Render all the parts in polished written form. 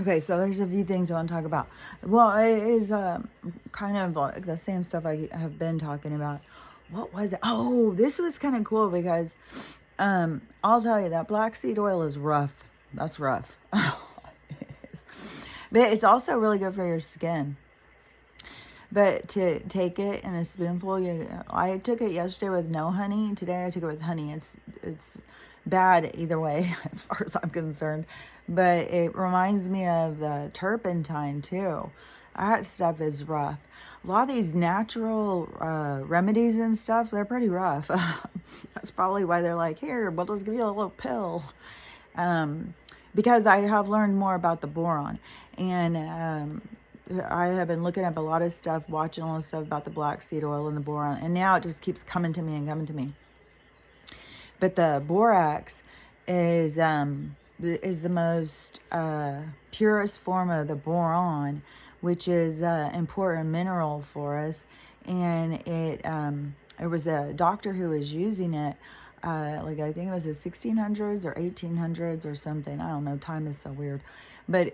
Okay, so there's a few things I want to talk about. Well, it is kind of like the same stuff I have been talking about. What was it? Oh, this was kind of cool because I'll tell you that black seed oil is rough. That's rough. It is. But it's also really good for your skin. But to take it in a spoonful, I took it yesterday with no honey. Today I took it with honey. It's bad either way as far as I'm concerned. But it reminds me of the turpentine too. That stuff is rough. A lot of these natural remedies and stuff, they're pretty rough. That's probably why they're like, here, we'll just give you a little pill. Because I have learned more about the boron. And I have been looking up a lot of stuff, watching all the stuff about the black seed oil and the boron. And now it just keeps coming to me and coming to me. But the borax is the most purest form of the boron, which is an important mineral for us. And it was a doctor who was using it, like I think it was the 1600s or 1800s or something. I don't know. Time is so weird. But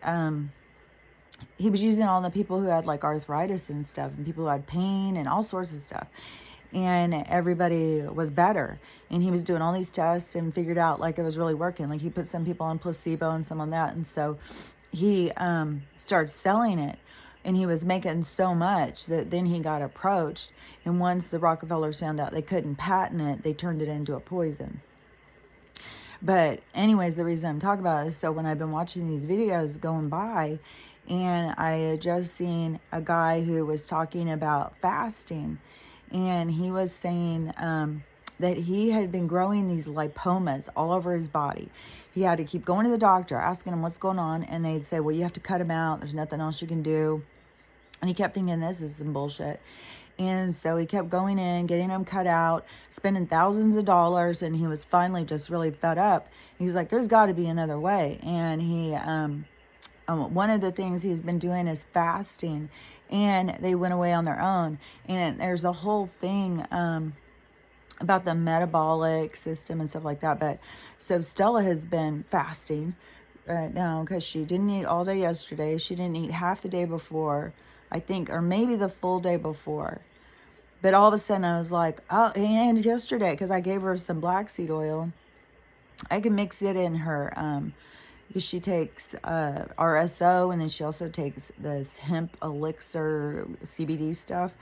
he was using it on the people who had like arthritis and stuff, and people who had pain and all sorts of stuff. And everybody was better. And he was doing all these tests and figured out like it was really working. Like he put some people on placebo and some on that. And so he started selling it. And he was making so much that then he got approached. And once the Rockefellers found out they couldn't patent it, they turned it into a poison. But anyways, the reason I'm talking about it is so when I've been watching these videos going by, and I had just seen a guy who was talking about fasting. And he was saying that he had been growing these lipomas all over his body. He had to keep going to the doctor, asking him what's going on. And they'd say, well, you have to cut them out. There's nothing else you can do. And he kept thinking, this is some bullshit. And so he kept going in, getting them cut out, spending thousands of dollars. And he was finally just really fed up. He was like, there's got to be another way. And he, one of the things he's been doing is fasting. And they went away on their own. And there's a whole thing about the metabolic system and stuff like that. But so Stella has been fasting right now because she didn't eat all day yesterday. She didn't eat half the day before, I think, or maybe the full day before. But all of a sudden I was like, oh, and yesterday, because I gave her some black seed oil, I can mix it in her, because she takes RSO, and then she also takes this hemp elixir CBD stuff.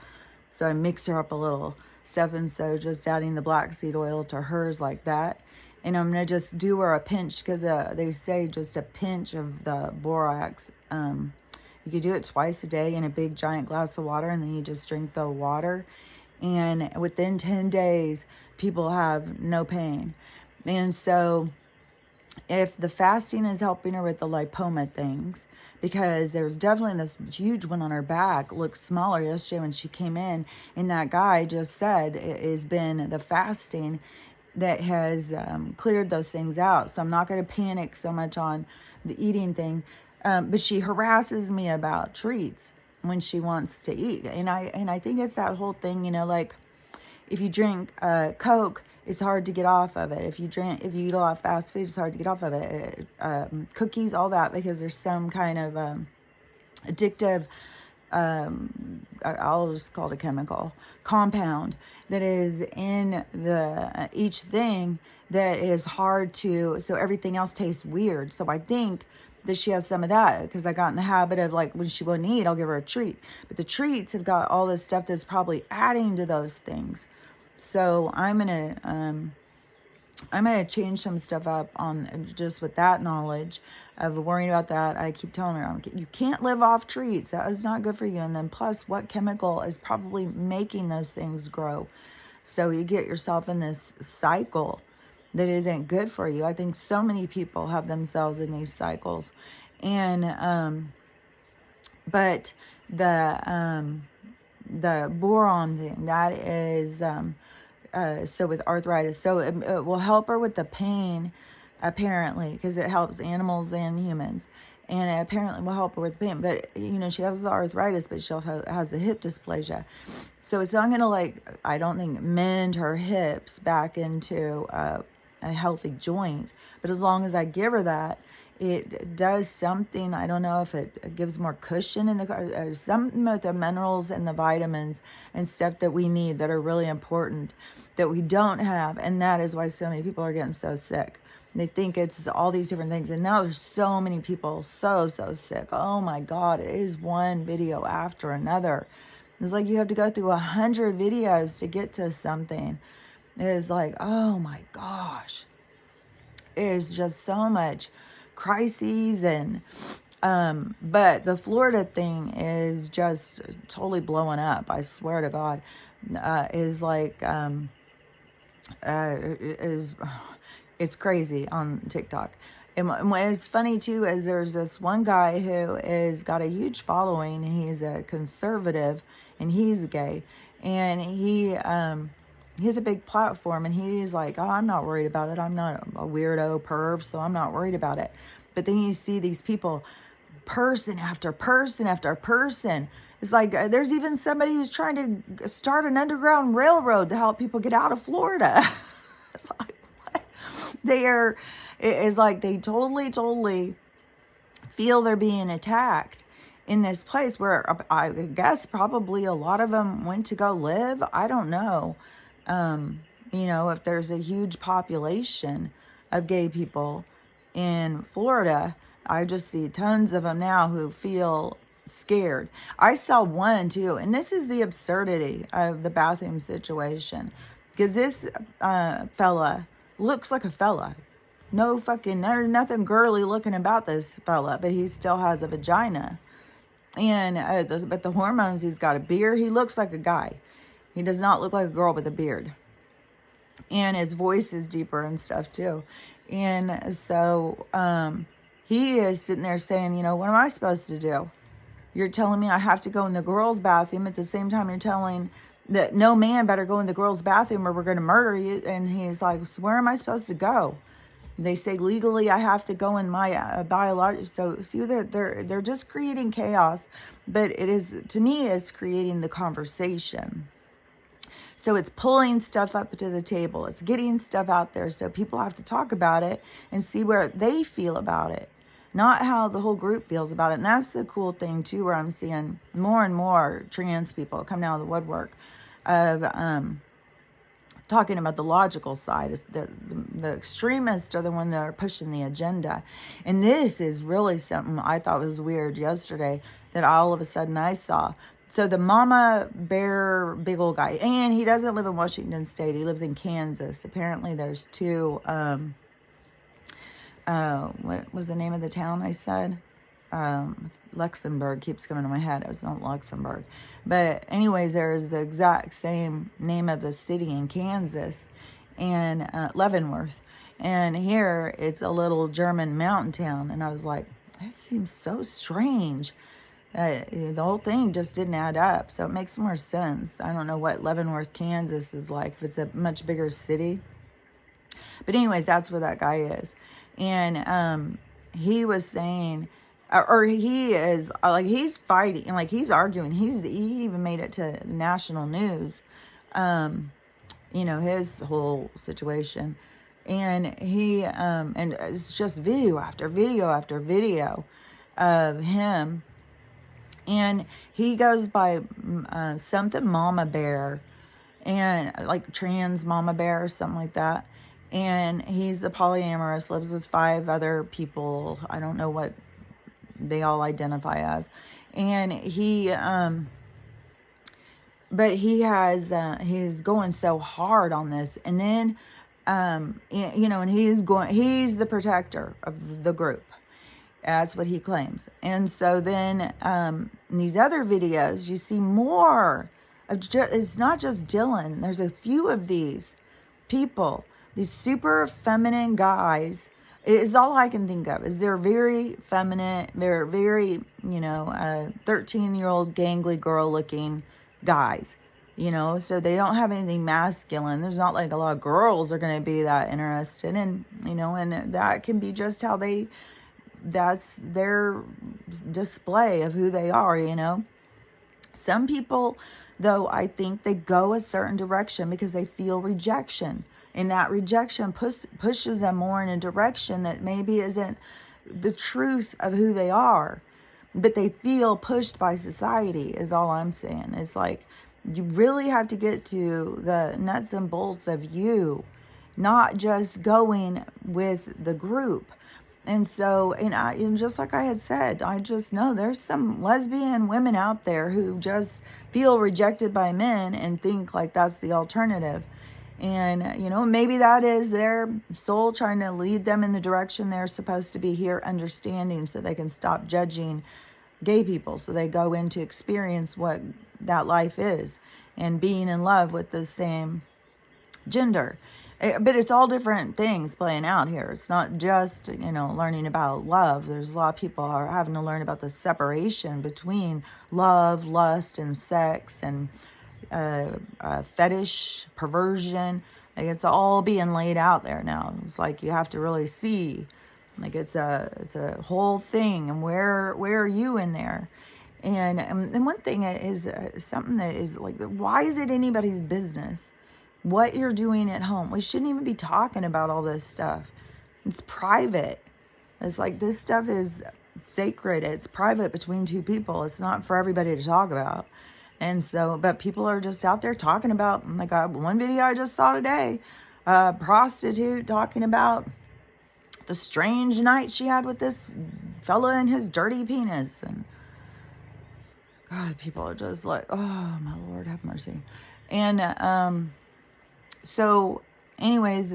So I mix her up a little stuff, and so just adding the black seed oil to hers like that. And I'm going to just do her a pinch, because they say just a pinch of the borax. You could do it twice a day in a big giant glass of water, and then you just drink the water. And within 10 days, people have no pain. And so if the fasting is helping her with the lipoma things, because there's definitely this huge one on her back, looks smaller yesterday when she came in, and that guy just said it has been the fasting that has cleared those things out. So I'm not going to panic so much on the eating thing, but she harasses me about treats when she wants to eat, and I think it's that whole thing, like if you drink Coke, it's hard to get off of it. If you eat a lot of fast food, it's hard to get off of it. Cookies, all that, because there's some kind of addictive, I'll just call it a chemical compound that is in the each thing that is hard to, so everything else tastes weird. So I think that she has some of that, because I got in the habit of, like, when she wouldn't eat, I'll give her a treat. But the treats have got all this stuff that's probably adding to those things. So I'm gonna change some stuff up on just with that knowledge of worrying about that. I keep telling her, you can't live off treats. That is not good for you. And then plus, what chemical is probably making those things grow? So you get yourself in this cycle that isn't good for you. I think so many people have themselves in these cycles. And but the boron thing, that is so with arthritis, so it will help her with the pain, apparently, because it helps animals and humans, and it apparently will help her with pain. But she has the arthritis, but she also has the hip dysplasia, so it's not gonna, I don't think, mend her hips back into a healthy joint. But as long as I give her that, It does something. I don't know if it gives more cushion in the car, or something with the minerals and the vitamins and stuff that we need that are really important that we don't have. And that is why so many people are getting so sick. They think it's all these different things. And now there's so many people so sick. Oh my God, it is one video after another. It's like you have to go through 100 videos to get to something. It's like, oh my gosh. There's just so much crises and but the Florida thing is just totally blowing up. I swear to God, is like is it's crazy on TikTok. And what's funny too is there's this one guy who is got a huge following. He's a conservative and he's gay, and he has a big platform, and he's like, oh, I'm not worried about it. I'm not a weirdo perv, so I'm not worried about it. But then you see these people, person after person after person. It's like there's even somebody who's trying to start an underground railroad to help people get out of Florida. It's like, what? It's like they totally feel they're being attacked in this place where I guess probably a lot of them went to go live. I don't know. You know, if there's a huge population of gay people in Florida, I just see tons of them now who feel scared. I saw one too, and this is the absurdity of the bathroom situation, because this fella looks like a fella. No fucking, there's nothing girly looking about this fella, but he still has a vagina. And but the hormones, he's got a beard. He looks like a guy. He does not look like a girl with a beard. And his voice is deeper and stuff too. And so he is sitting there saying, you know, what am I supposed to do? You're telling me I have to go in the girls' bathroom. At the same time, you're telling that no man better go in the girls' bathroom or we're going to murder you. And he's like, so where am I supposed to go? They say legally I have to go in my biological. So see, they're just creating chaos. But it is, to me, it's creating the conversation. So it's pulling stuff up to the table. It's getting stuff out there so people have to talk about it and see where they feel about it, not how the whole group feels about it. And that's the cool thing too, where I'm seeing more and more trans people come out of the woodwork of talking about the logical side. Is the extremists are the one that are pushing the agenda. And this is really something I thought was weird yesterday that all of a sudden I saw. So the mama bear big old guy, and he doesn't live in Washington State. He lives in Kansas. Apparently there's two, what was the name of the town I said? Luxembourg keeps coming to my head. It was not Luxembourg. But anyways, there's the exact same name of the city in Kansas, and Leavenworth. And here it's a little German mountain town. And I was like, that seems so strange. The whole thing just didn't add up. So it makes more sense. I don't know what Leavenworth, Kansas is like, if it's a much bigger city. But anyways, that's where that guy is. And he was saying, or he is, like, he's fighting, and like he's arguing. He even made it to national news, you know, his whole situation. And he, and it's just video after video after video of him. And he goes by something Mama Bear, and like trans Mama Bear or something like that. And he's the polyamorous, lives with 5 other people. I don't know what they all identify as. And he, but he has, he's going so hard on this. And then, you know, and he's the protector of the group. That's what he claims. And so then in these other videos, you see more of it's not just Dylan. There's a few of these people, these super feminine guys. It's all I can think of is they're very feminine. They're very, you know, 13-year-old gangly girl looking guys, you know, so they don't have anything masculine. There's not like a lot of girls are going to be that interested in, you know, and that can be just how that's their display of who they are, you know. Some people, though, I think they go a certain direction because they feel rejection. And that rejection pushes them more in a direction that maybe isn't the truth of who they are, but they feel pushed by society is all I'm saying. It's like, you really have to get to the nuts and bolts of you, not just going with the group. And so, and just like I had said, I just know there's some lesbian women out there who just feel rejected by men and think like that's the alternative. And, maybe that is their soul trying to lead them in the direction they're supposed to be here, understanding, so they can stop judging gay people. So they go in to experience what that life is and being in love with the same gender. But it's all different things playing out here. It's not just, learning about love. There's a lot of people are having to learn about the separation between love, lust, and sex, and fetish, perversion. Like, it's all being laid out there now. It's like you have to really see, like, it's a whole thing. And where are you in there? And one thing is something that is like, why is it anybody's business what you're doing at home? We shouldn't even be talking about all this stuff. It's private. It's like, this stuff is sacred. It's private between two people. It's not for everybody to talk about. And so, but people are just out there talking about, like, one video I just saw today, a prostitute talking about the strange night she had with this fella and his dirty penis. And God, people are just like, oh my Lord, have mercy. And so anyways,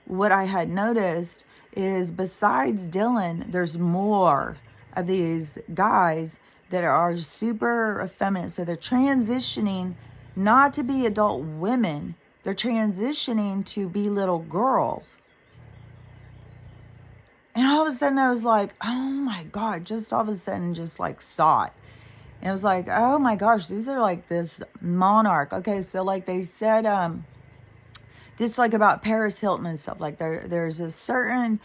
what I had noticed is, besides Dylan, there's more of these guys that are super effeminate. So they're transitioning not to be adult women. They're transitioning to be little girls. And all of a sudden I was like, oh my God, just all of a sudden just like saw it. And it was like, oh my gosh, these are like this monarch. Okay, so like they said, this like about Paris Hilton and stuff. Like there's a certain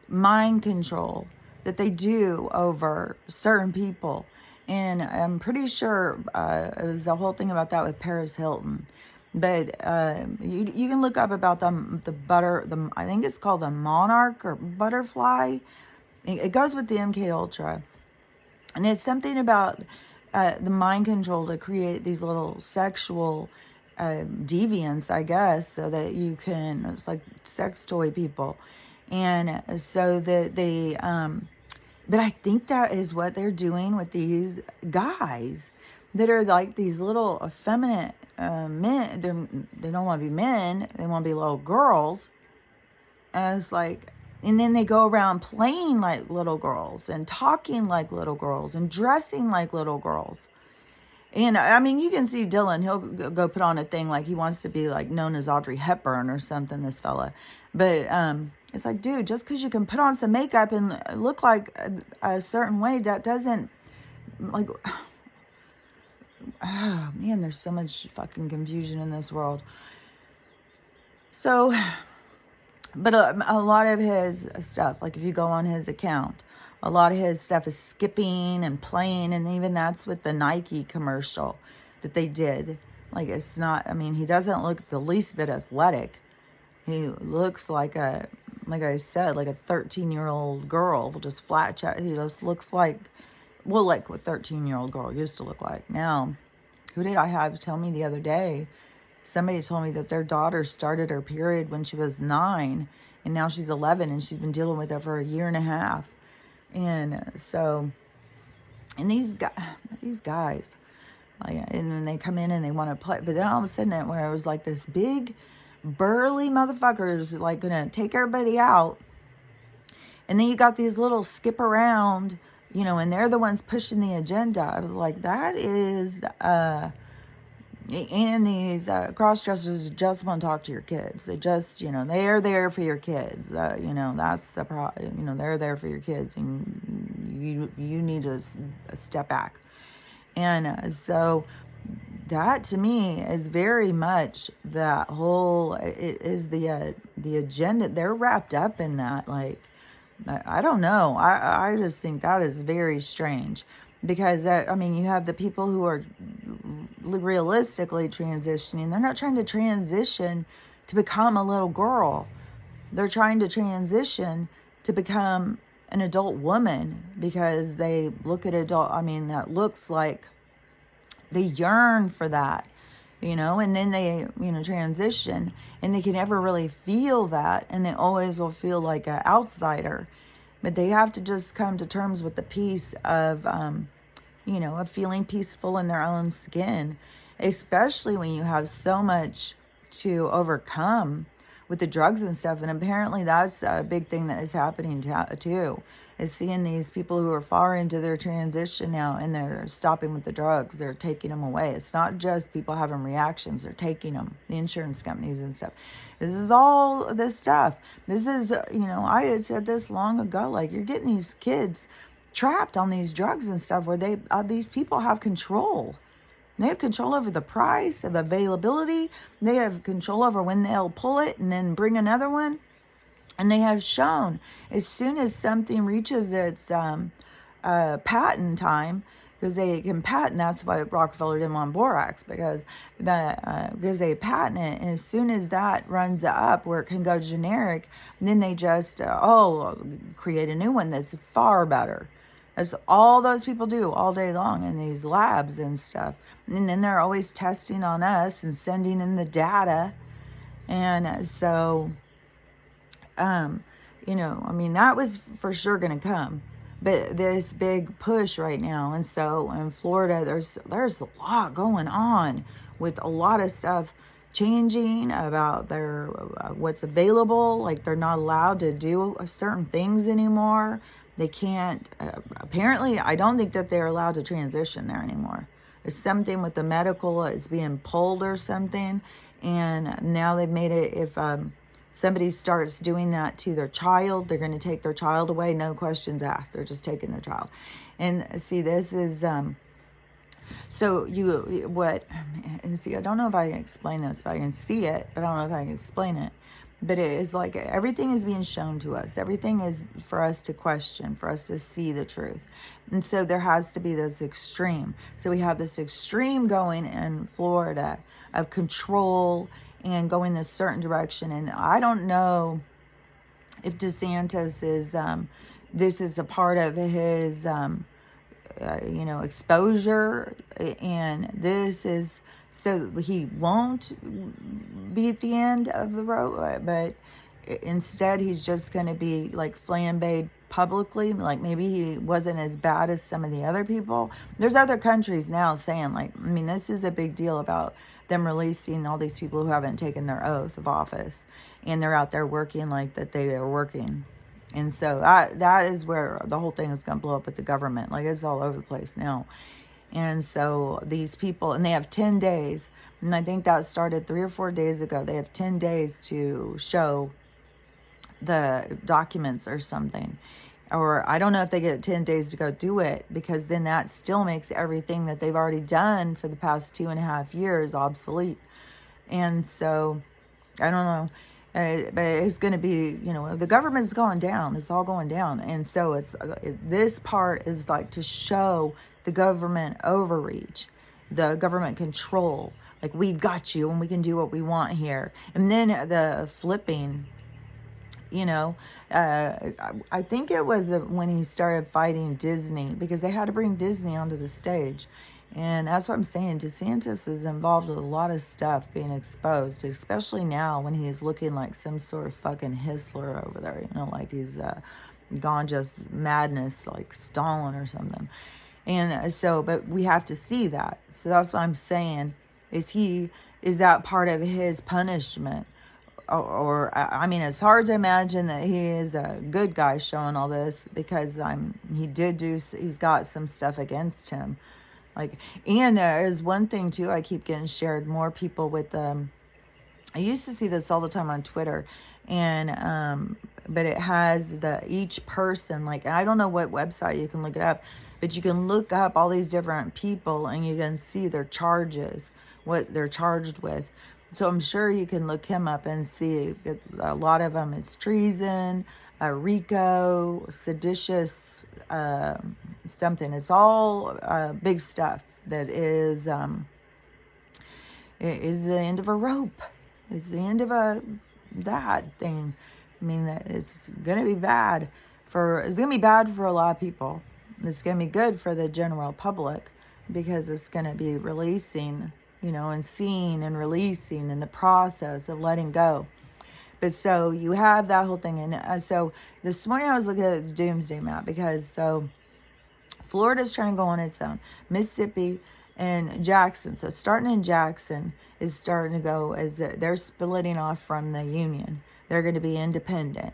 mind control that they do over certain people. And I'm pretty sure it was the whole thing about that with Paris Hilton. But you can look up about I think it's called the monarch or butterfly. It goes with the MK Ultra. And it's something about the mind control to create these little sexual deviants, I guess, so that you can, it's like sex toy people. And so that they, but I think that is what they're doing with these guys that are like these little effeminate men. They don't want to be men. They want to be little girls. And it's like, and then they go around playing like little girls and talking like little girls and dressing like little girls. And I mean, you can see Dylan, he'll go put on a thing like he wants to be like known as Audrey Hepburn or something, this fella. But it's like, dude, just because you can put on some makeup and look like a certain way, that doesn't, like, oh man, there's so much fucking confusion in this world. So, but a lot of his stuff, like if you go on his account, a lot of his stuff is skipping and playing. And even that's with the Nike commercial that they did. Like, it's not, I mean, he doesn't look the least bit athletic. He looks like I said, like a 13-year-old girl, just flat chat. He just looks like, well, like what 13-year-old girl used to look like. Now, who did I have tell me the other day? Somebody told me that their daughter started her period when she was 9, and now she's 11, and she's been dealing with it for a year and a half. And so, and these guys, like, and then they come in and they want to play, but then all of a sudden, where it was like this big, burly motherfuckers, like gonna take everybody out, and then you got these little skip around, and they're the ones pushing the agenda. I was like, that is, and these cross-dressers just want to talk to your kids. They just, they are there for your kids. That's the problem. They're there for your kids, and you need to step back. And so that to me is very much that whole, it is the agenda. They're wrapped up in that. Like, I don't know. I just think that is very strange. Because, you have the people who are realistically transitioning. They're not trying to transition to become a little girl. They're trying to transition to become an adult woman because they look at that looks like they yearn for that, and then they, transition, and they can never really feel that, and they always will feel like an outsider. But they have to just come to terms with the peace of feeling peaceful in their own skin, especially when you have so much to overcome with the drugs and stuff. And apparently that's a big thing that is happening too, is seeing these people who are far into their transition now and they're stopping with the drugs. They're taking them away. It's not just people having reactions. They're taking them, the insurance companies and stuff. This is all this stuff. This is, I had said this long ago, like, you're getting these kids trapped on these drugs and stuff where these people have control. They have control over the price, of availability. They have control over when they'll pull it and then bring another one. And they have shown as soon as something reaches its patent time, because they can patent, that's why Rockefeller didn't want borax, because they patent it, and as soon as that runs up where it can go generic, then they just create a new one that's far better. That's all those people do all day long in these labs and stuff. And then they're always testing on us and sending in the data. And so, that was for sure going to come. But this big push right now. And so in Florida, there's a lot going on with a lot of stuff changing about their what's available. Like, they're not allowed to do certain things anymore. They can't, apparently, I don't think that they're allowed to transition there anymore. There's something with the medical is being pulled or something. And now they've made it, if somebody starts doing that to their child, they're going to take their child away. No questions asked. They're just taking their child. And see, this is, I don't know if I can explain this, if I can see it, but I don't know if I can explain it. But it is like everything is being shown to us. Everything is for us to question, for us to see the truth. And so there has to be this extreme. So we have this extreme going in Florida of control and going a certain direction. And I don't know if DeSantis is, this is a part of his, exposure. And this is so he won't be at the end of the road, but instead he's just going to be like flambéed publicly. Like, maybe he wasn't as bad as some of the other people. There's other countries now saying, like, this is a big deal about them releasing all these people who haven't taken their oath of office, and they're out there working like that they are working. And so that is where the whole thing is going to blow up with the government. Like, it's all over the place now. And so these people, and they have 10 days, and I think that started 3 or 4 days ago. They have 10 days to show the documents or something. Or I don't know if they get 10 days to go do it, because then that still makes everything that they've already done for the past 2.5 years obsolete. And so, I don't know. But it's going to be, the government's going down. It's all going down. And so this part is like to show the government overreach, the government control. Like, we got you and we can do what we want here. And then the flipping, I think it was when he started fighting Disney, because they had to bring Disney onto the stage. And that's what I'm saying. DeSantis is involved with a lot of stuff being exposed, especially now when he's looking like some sort of fucking Hitler over there, like he's gone just madness, like Stalin or something. And so, but we have to see that. So that's what I'm saying. Is that part of his punishment? Or it's hard to imagine that he is a good guy showing all this, because he's got some stuff against him. Like, and there's one thing too, I keep getting shared, more people with, I used to see this all the time on Twitter, and, but it has each person, like, I don't know what website you can look it up, but you can look up all these different people and you can see their charges, what they're charged with. So I'm sure you can look him up and see a lot of them. It's treason, RICO, seditious, something. It's all big stuff that is the end of a rope. It's the end of that thing. I mean, it's going to be bad it's going to be bad for a lot of people. It's going to be good for the general public because it's going to be releasing, and seeing and releasing in the process of letting go. But so you have that whole thing. And so this morning I was looking at the doomsday map because Florida's trying to go on its own. Mississippi and Jackson. So starting in Jackson is starting to go as they're splitting off from the Union. They're going to be independent.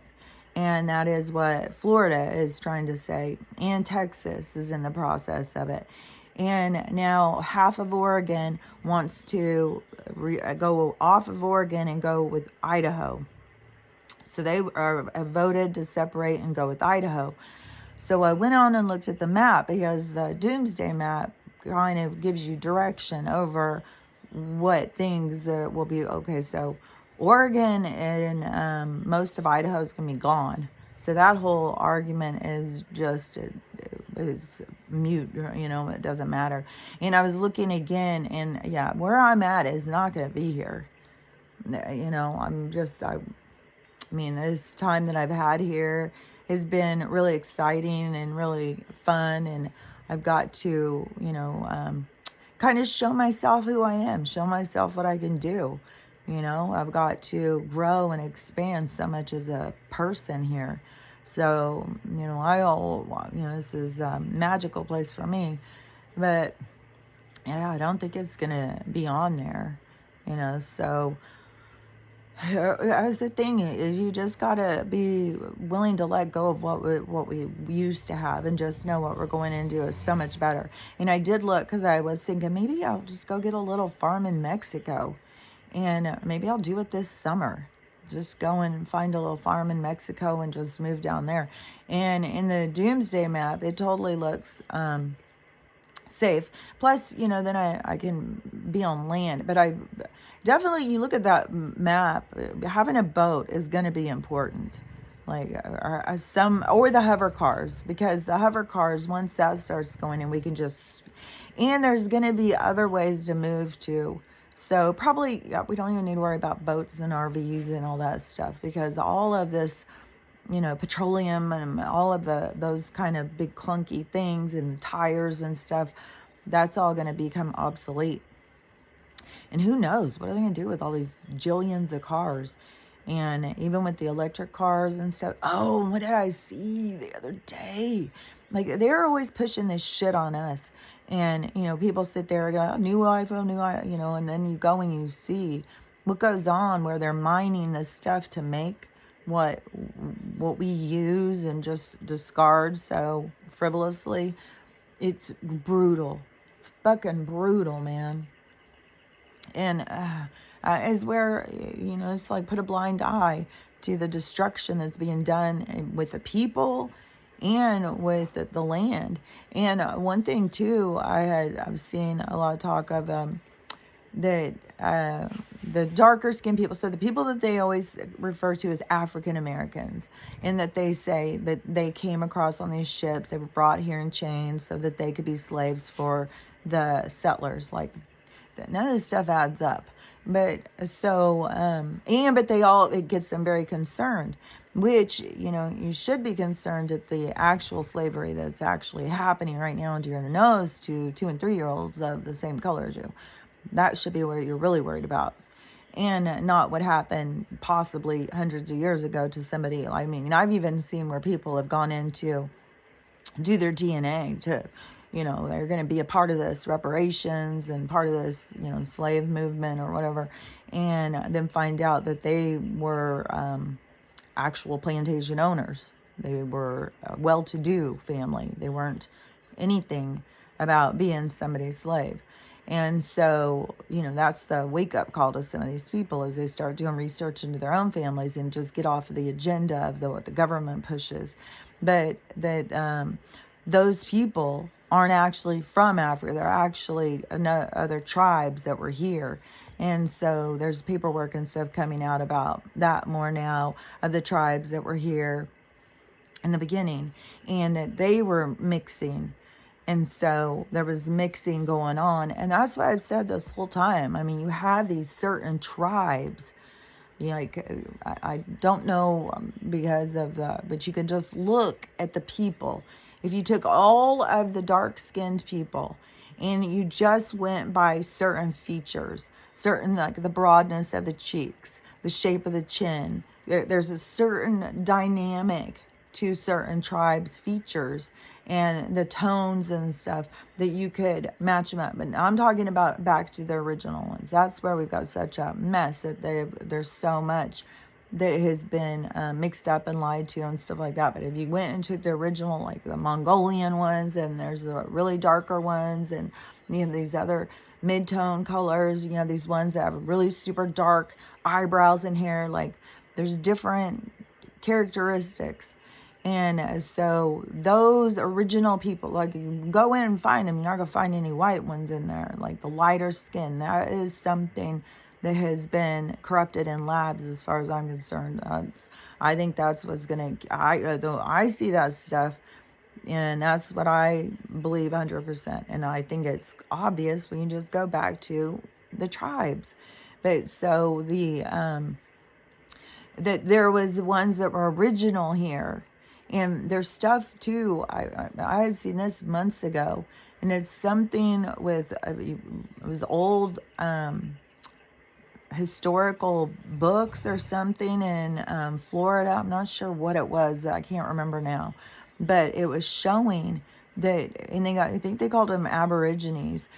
And that is what Florida is trying to say. And Texas is in the process of it. And now half of Oregon wants to go off of Oregon and go with Idaho. So they have voted to separate and go with Idaho. So I went on and looked at the map because the doomsday map kind of gives you direction over what things that will be. Okay, so Oregon and most of Idaho is going to be gone. So that whole argument is just is mute, it doesn't matter. And I was looking again, and yeah, where I'm at is not going to be here. I mean, this time that I've had here has been really exciting and really fun. And I've got to, kind of show myself who I am, show myself what I can do. I've got to grow and expand so much as a person here. So, this is a magical place for me. But, yeah, I don't think it's going to be on there, so as the thing is, you just gotta be willing to let go of what we used to have and just know what we're going into is so much better. And I did look because I was thinking maybe I'll just go get a little farm in Mexico, and maybe I'll do it this summer. Just go and find a little farm in Mexico and just move down there. And in the doomsday map, it totally looks safe. Plus, then I can be on land. But I definitely, you look at that map, having a boat is going to be important. Like or the hover cars, because the hover cars, once that starts going, and we can just, and there's going to be other ways to move too. So probably we don't even need to worry about boats and RVs and all that stuff, because all of this, petroleum and all of those kind of big clunky things and tires and stuff, that's all going to become obsolete. And who knows, what are they going to do with all these jillions of cars? And even with the electric cars and stuff. Oh, what did I see the other day? Like, they're always pushing this shit on us. And, people sit there and go, new iPhone, and then you go and you see what goes on where they're mining this stuff to make what we use and just discard so frivolously. It's brutal. It's fucking brutal, man. And is where, it's like put a blind eye to the destruction that's being done with the people and with the land. And one thing too, I've seen a lot of talk of that the darker skinned people, so the people that they always refer to as African Americans, and that they say that they came across on these ships, they were brought here in chains so that they could be slaves for the settlers. Like, none of this stuff adds up. But so, but it gets them very concerned, which, you should be concerned at the actual slavery that's actually happening right now under your nose to 2 and 3 year olds of the same color as you. That should be where you're really worried about. And not what happened possibly hundreds of years ago to somebody. I mean, I've even seen where people have gone in to do their DNA to, they're going to be a part of this reparations and part of this, slave movement or whatever. And then find out that they were actual plantation owners. They were a well-to-do family. They weren't anything about being somebody's slave. And so, that's the wake-up call to some of these people as they start doing research into their own families and just get off of the agenda of what the government pushes. But that those people aren't actually from Africa. They're actually other tribes that were here. And so there's paperwork and stuff coming out about that more now, of the tribes that were here in the beginning, and that they were mixing. And so there was mixing going on. And that's what I've said this whole time. I mean, you have these certain tribes Like, I don't know because of the, but you could just look at the people. If you took all of the dark-skinned people and you just went by certain features, certain, like the broadness of the cheeks, the shape of the chin, there's a certain dynamic to certain tribes' features and the tones and stuff that you could match them up. But I'm talking about back to the original ones. That's where we've got such a mess that there's so much that has been mixed up and lied to and stuff like that. But if you went into the original, like the Mongolian ones, and there's the really darker ones, and you have these other mid-tone colors, you know, these ones that have really super dark eyebrows and hair, like there's different characteristics. And so those original people, like, you go in and find them, you're not going to find any white ones in there. Like the lighter skin, that is something that has been corrupted in labs as far as I'm concerned. I think that's what's going to, I see that stuff, and that's what I believe 100%. And I think it's obvious when you just go back to the tribes. But so that there was ones that were original here. And there's stuff too, I had seen this months ago, and it's something with, it was old historical books or something in Florida. I'm not sure what it was, I can't remember now, but it was showing that, and I think they called them Aborigines.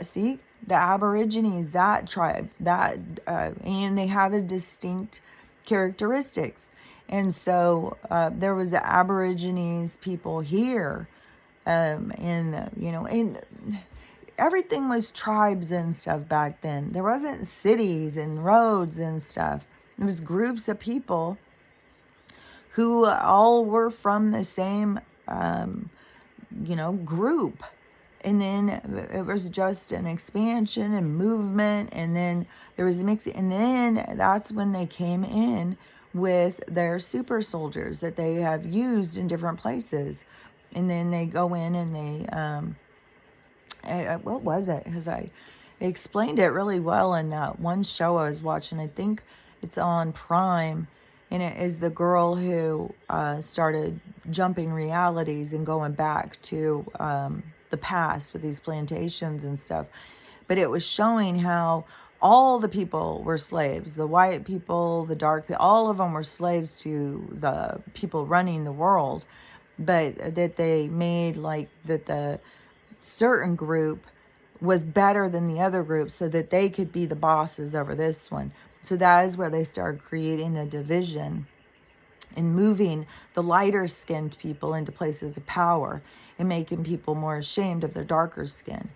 See, the Aborigines, that tribe, that, and they have a distinct characteristics. And so there was the Aborigines people here, and everything was tribes and stuff back then. There wasn't cities and roads and stuff. It was groups of people who all were from the same, group. And then it was just an expansion and movement, and then there was a mix, and then that's when they came in with their super soldiers that they have used in different places. And then they go in and they, what was it? Because I explained it really well in that one show I was watching. I think it's on Prime, and it is the girl who started jumping realities and going back to the past with these plantations and stuff. But it was showing how all the people were slaves, the white people, the dark people, all of them were slaves to the people running the world. But that they made like that the certain group was better than the other group so that they could be the bosses over this one. So that is where they started creating the division and moving the lighter skinned people into places of power and making people more ashamed of their darker skin,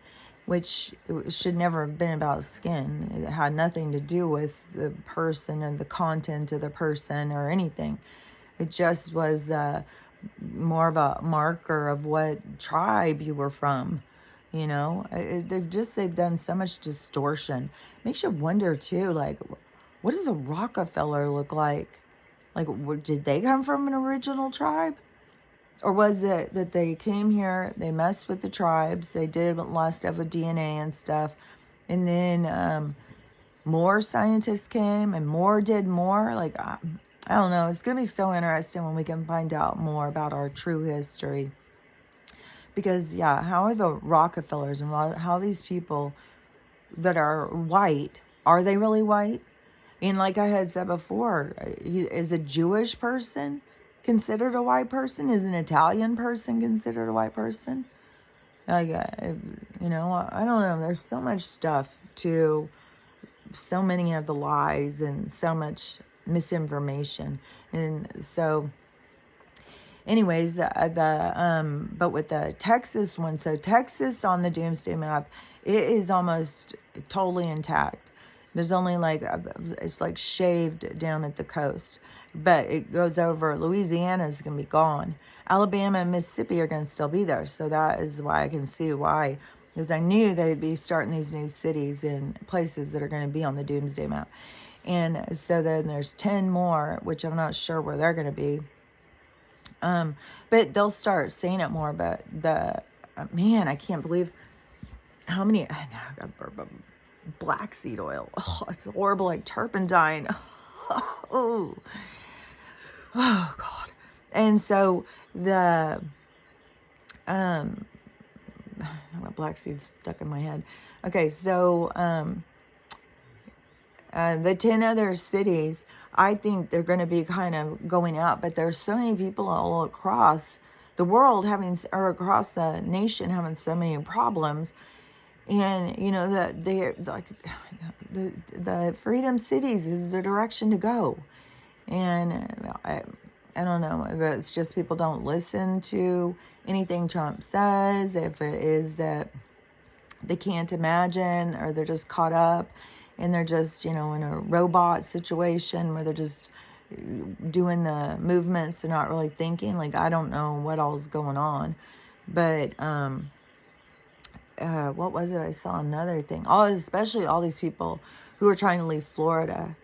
which should never have been about skin. It had nothing to do with the person and the content of the person or anything. It just was more of a marker of what tribe you were from. You know, they've done so much distortion. Makes you wonder too, like, what does a Rockefeller look like? Like, did they come from an original tribe? Or was it that they came here, they messed with the tribes, they did a lot of stuff with DNA and stuff, and then more scientists came and more did more? Like, I don't know. It's going to be so interesting when we can find out more about our true history. Because, yeah, how are the Rockefellers and how these people that are white, are they really white? And like I had said before, is a Jewish person considered a white person? Is an Italian person considered a white person? Like, I don't know. There's so much stuff to so many of the lies and so much misinformation. And so, anyways, but with the Texas one, so Texas on the Doomsday Map, it is almost totally intact. There's only it's like shaved down at the coast, but it goes over. Louisiana is going to be gone. Alabama and Mississippi are going to still be there. So that is why I can see why, because I knew they'd be starting these new cities and places that are going to be on the Doomsday Map. And so then there's 10 more, which I'm not sure where they're going to be. But they'll start saying it more. But man, I can't believe how many. Black seed oil. Oh, it's horrible, like turpentine. Oh, oh God. And so the, I got black seeds stuck in my head. Okay, so the 10 other cities, I think they're going to be kind of going out, but there's so many people all across the world having, or across the nation having so many problems. And you know that they like the freedom cities is the direction to go. And I don't know if it's just people don't listen to anything Trump says, if it is that they can't imagine, or they're just caught up and they're just, in a robot situation where they're just doing the movements. They're not really thinking. Like, I don't know what all is going on. But what was it? I saw another thing. Especially all these people who are trying to leave Florida.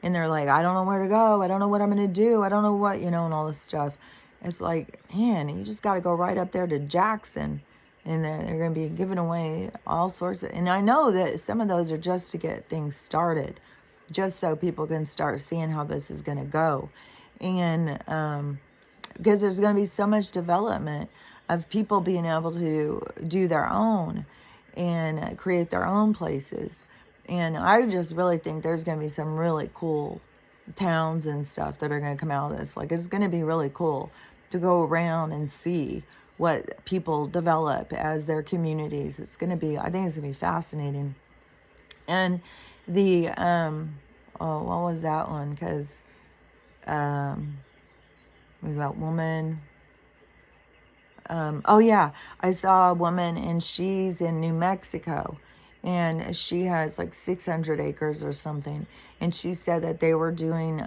And they're like, I don't know where to go. I don't know what I'm going to do. I don't know what, and all this stuff. It's like, man, you just got to go right up there to Jackson. And they're going to be giving away all sorts of... And I know that some of those are just to get things started. Just so people can start seeing how this is going to go. And because there's going to be so much development of people being able to do their own and create their own places. And I just really think there's going to be some really cool towns and stuff that are going to come out of this. Like, it's going to be really cool to go around and see what people develop as their communities. It's going to be, I think it's going to be fascinating. And the, what was that one? Because, was that woman? Oh yeah, I saw a woman and she's in New Mexico. And she has like 600 acres or something. And she said that they were doing,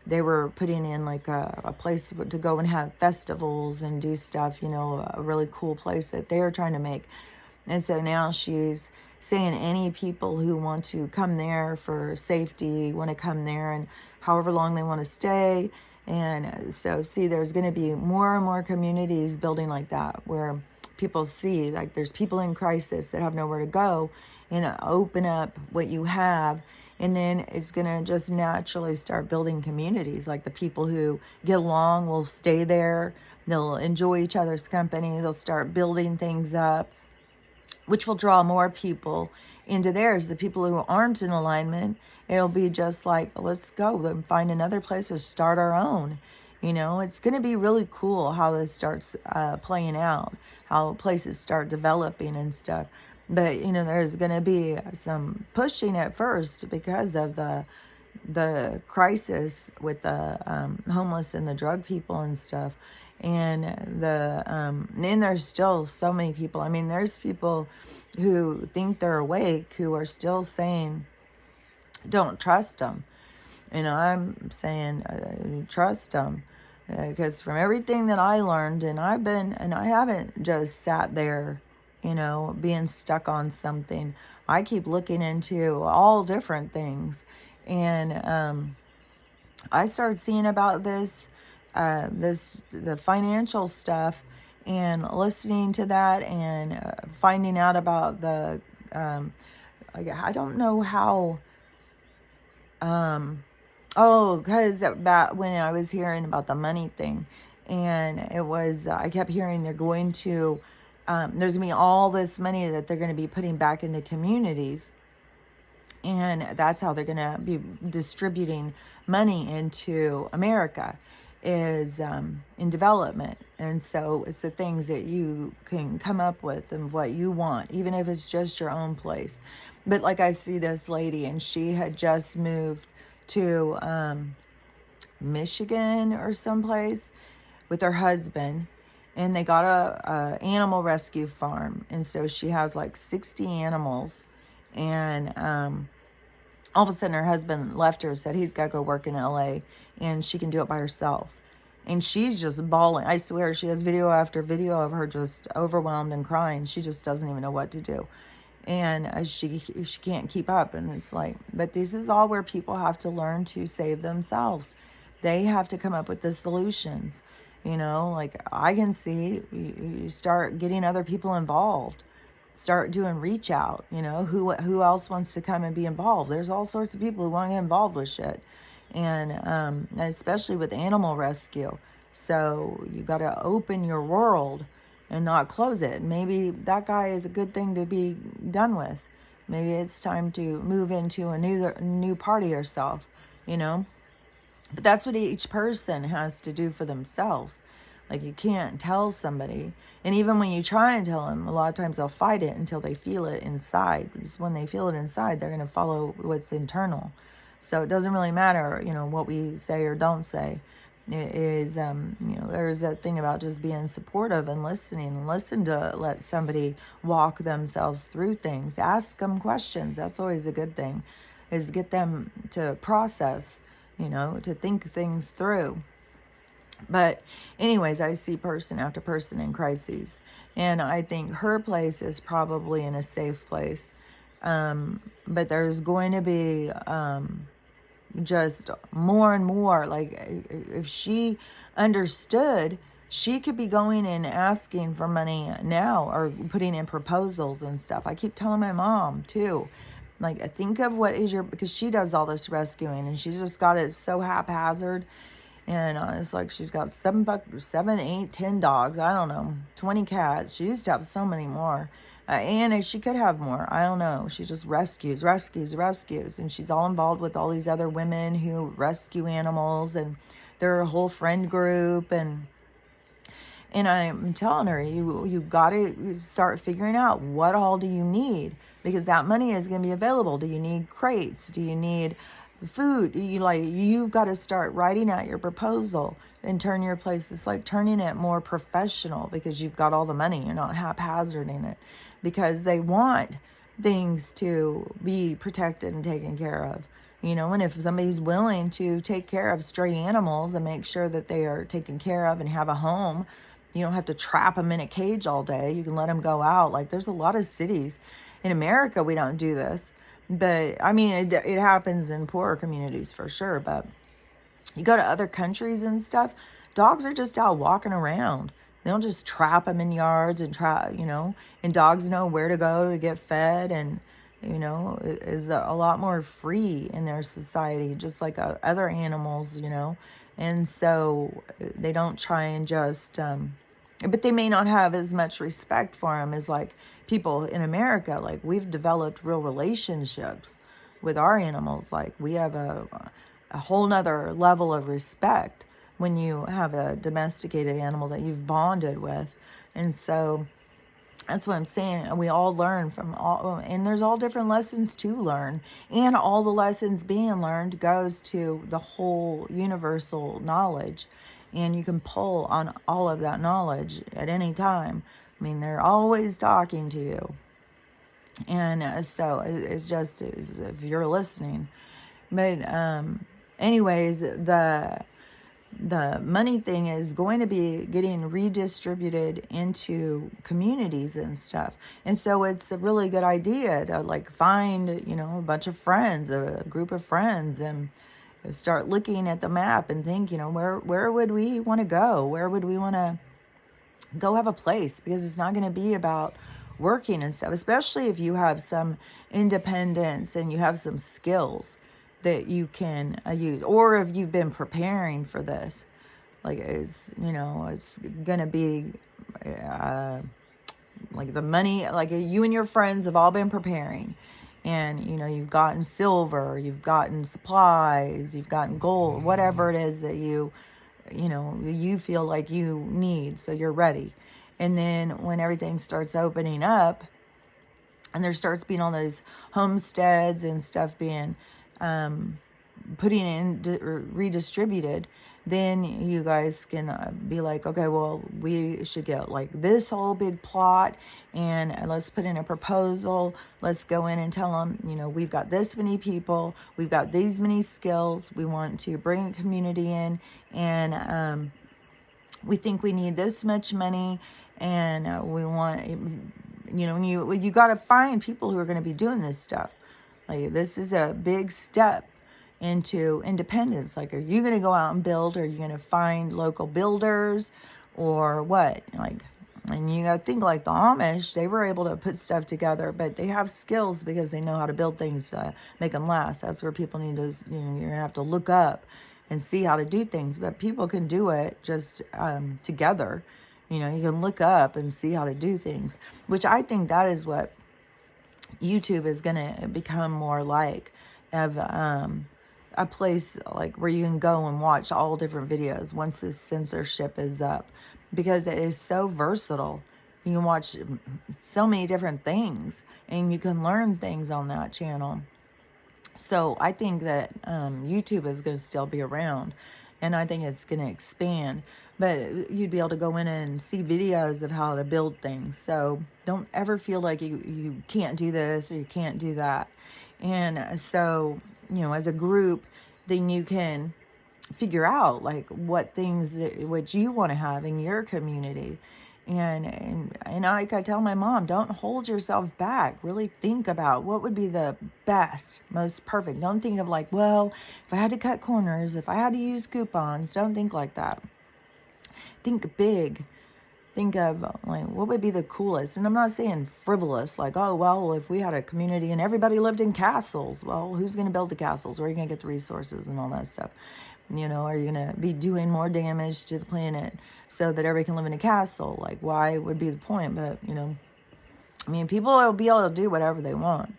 they were putting in like a place to go and have festivals and do stuff, a really cool place that they are trying to make. And so now she's saying any people who want to come there for safety, want to come there and however long they want to stay. And so, see, there's going to be more and more communities building like that where people see, like, there's people in crisis that have nowhere to go, and open up what you have, and then it's going to just naturally start building communities. Like, the people who get along will stay there, they'll enjoy each other's company, they'll start building things up, which will draw more people into theirs. The people who aren't in alignment, it'll be just like, let's go and find another place to start our own. It's going to be really cool how this starts playing out, how places start developing and stuff. But, there's going to be some pushing at first because of the crisis with the homeless and the drug people and stuff. And and there's still so many people. I mean, there's people who think they're awake who are still saying, don't trust them. I'm saying, trust them. Because from everything that I learned, and I haven't just sat there, being stuck on something. I keep looking into all different things. And I started seeing about the financial stuff, and listening to that, and finding out about the, I don't know how, because about when I was hearing about the money thing, and it was, I kept hearing they're going to, there's going to be all this money that they're going to be putting back into communities. And that's how they're going to be distributing money into America, is in development. And so it's the things that you can come up with and what you want, even if it's just your own place. But like, I see this lady, and she had just moved to Michigan or someplace with her husband, and they got a animal rescue farm. And so she has like 60 animals, and all of a sudden her husband left her, said he's got to go work in LA and she can do it by herself. And she's just bawling. I swear, she has video after video of her just overwhelmed and crying. She just doesn't even know what to do. And she can't keep up. And it's like, but this is all where people have to learn to save themselves. They have to come up with the solutions. Like, I can see you start getting other people involved. Start doing reach out, who else wants to come and be involved? There's all sorts of people who want to get involved with shit. and especially with animal rescue. So you got to open your world and not close it. Maybe that guy is a good thing to be done with. Maybe it's time to move into a new part of yourself, you know? But that's what each person has to do for themselves. Like, you can't tell somebody. And even when you try and tell them, a lot of times they'll fight it until they feel it inside. Because when they feel it inside, they're going to follow what's internal. So it doesn't really matter, what we say or don't say. It is, there's that thing about just being supportive and listening, and listen to let somebody walk themselves through things. Ask them questions. That's always a good thing, is get them to process, to think things through. But anyways, I see person after person in crises. And I think her place is probably in a safe place. But there's going to be just more and more. Like, if she understood, she could be going and asking for money now, or putting in proposals and stuff. I keep telling my mom too, like, think of what is because she does all this rescuing, and she just got it so haphazard. And it's like she's got 7, 8, 10 dogs. I don't know, 20 cats. She used to have so many more. And she could have more. I don't know. She just rescues. And she's all involved with all these other women who rescue animals. And they're a whole friend group. And I'm telling her, you got to start figuring out, what all do you need? Because that money is going to be available. Do you need crates? Do you need food? You've got to start writing out your proposal and turn your place. It's like turning it more professional, because you've got all the money. You're not haphazarding it, because they want things to be protected and taken care of. And if somebody's willing to take care of stray animals and make sure that they are taken care of and have a home, you don't have to trap them in a cage all day. You can let them go out. Like, there's a lot of cities in America, we don't do this. But I mean, it happens in poorer communities for sure. But you go to other countries and stuff, dogs are just out walking around. They don't just trap them in yards and and dogs know where to go to get fed, and, is a lot more free in their society, just like other animals, And so they don't try and just, but they may not have as much respect for them as like people in America. Like, we've developed real relationships with our animals. Like, we have a whole nother level of respect when you have a domesticated animal that you've bonded with. And so that's what I'm saying. We all learn from all, and there's all different lessons to learn. And all the lessons being learned goes to the whole universal knowledge. And you can pull on all of that knowledge at any time. I mean, they're always talking to you. And so it's just, if you're listening. But anyways, the money thing is going to be getting redistributed into communities and stuff. And so it's a really good idea to like find, a bunch of friends, a group of friends, and start looking at the map and think, where would we want to go? Where would we want to go have a place? Because it's not going to be about working and stuff, especially if you have some independence and you have some skills that you can use, or if you've been preparing for this. Like, it's going to be like the money, like you and your friends have all been preparing. And, you've gotten silver, you've gotten supplies, you've gotten gold, whatever it is that you feel like you need. So you're ready. And then when everything starts opening up and there starts being all those homesteads and stuff being putting in redistributed, then you guys can be like, okay, well, we should get like this whole big plot, and let's put in a proposal. Let's go in and tell them, we've got this many people, we've got these many skills, we want to bring a community in, and we think we need this much money, and we want, you got to find people who are going to be doing this stuff. Like, this is a big step into independence. Like, are you going to go out and build, or are you going to find local builders, or what? Like, And you gotta think like the Amish, they were able to put stuff together, but they have skills because they know how to build things to make them last. That's where people need to, you're gonna have to look up and see how to do things. But people can do it just together. You can look up and see how to do things, which I think that is what YouTube is gonna become more like, of a place like where you can go and watch all different videos once this censorship is up, because it is so versatile. You can watch so many different things and you can learn things on that channel. So I think that YouTube is going to still be around, and I think it's going to expand, but you'd be able to go in and see videos of how to build things. So don't ever feel like you can't do this or you can't do that. And so, as a group, then you can figure out like what things what you want to have in your community. And like I tell my mom, don't hold yourself back. Really think about what would be the best, most perfect. Don't think of like, well, if I had to cut corners, if I had to use coupons, don't think like that. Think big. Think of like what would be the coolest. And I'm not saying frivolous, like, oh, well, if we had a community and everybody lived in castles, well, who's going to build the castles? Where are you going to get the resources and all that stuff? Are you going to be doing more damage to the planet so that everybody can live in a castle? Like, why would be the point? But, people will be able to do whatever they want,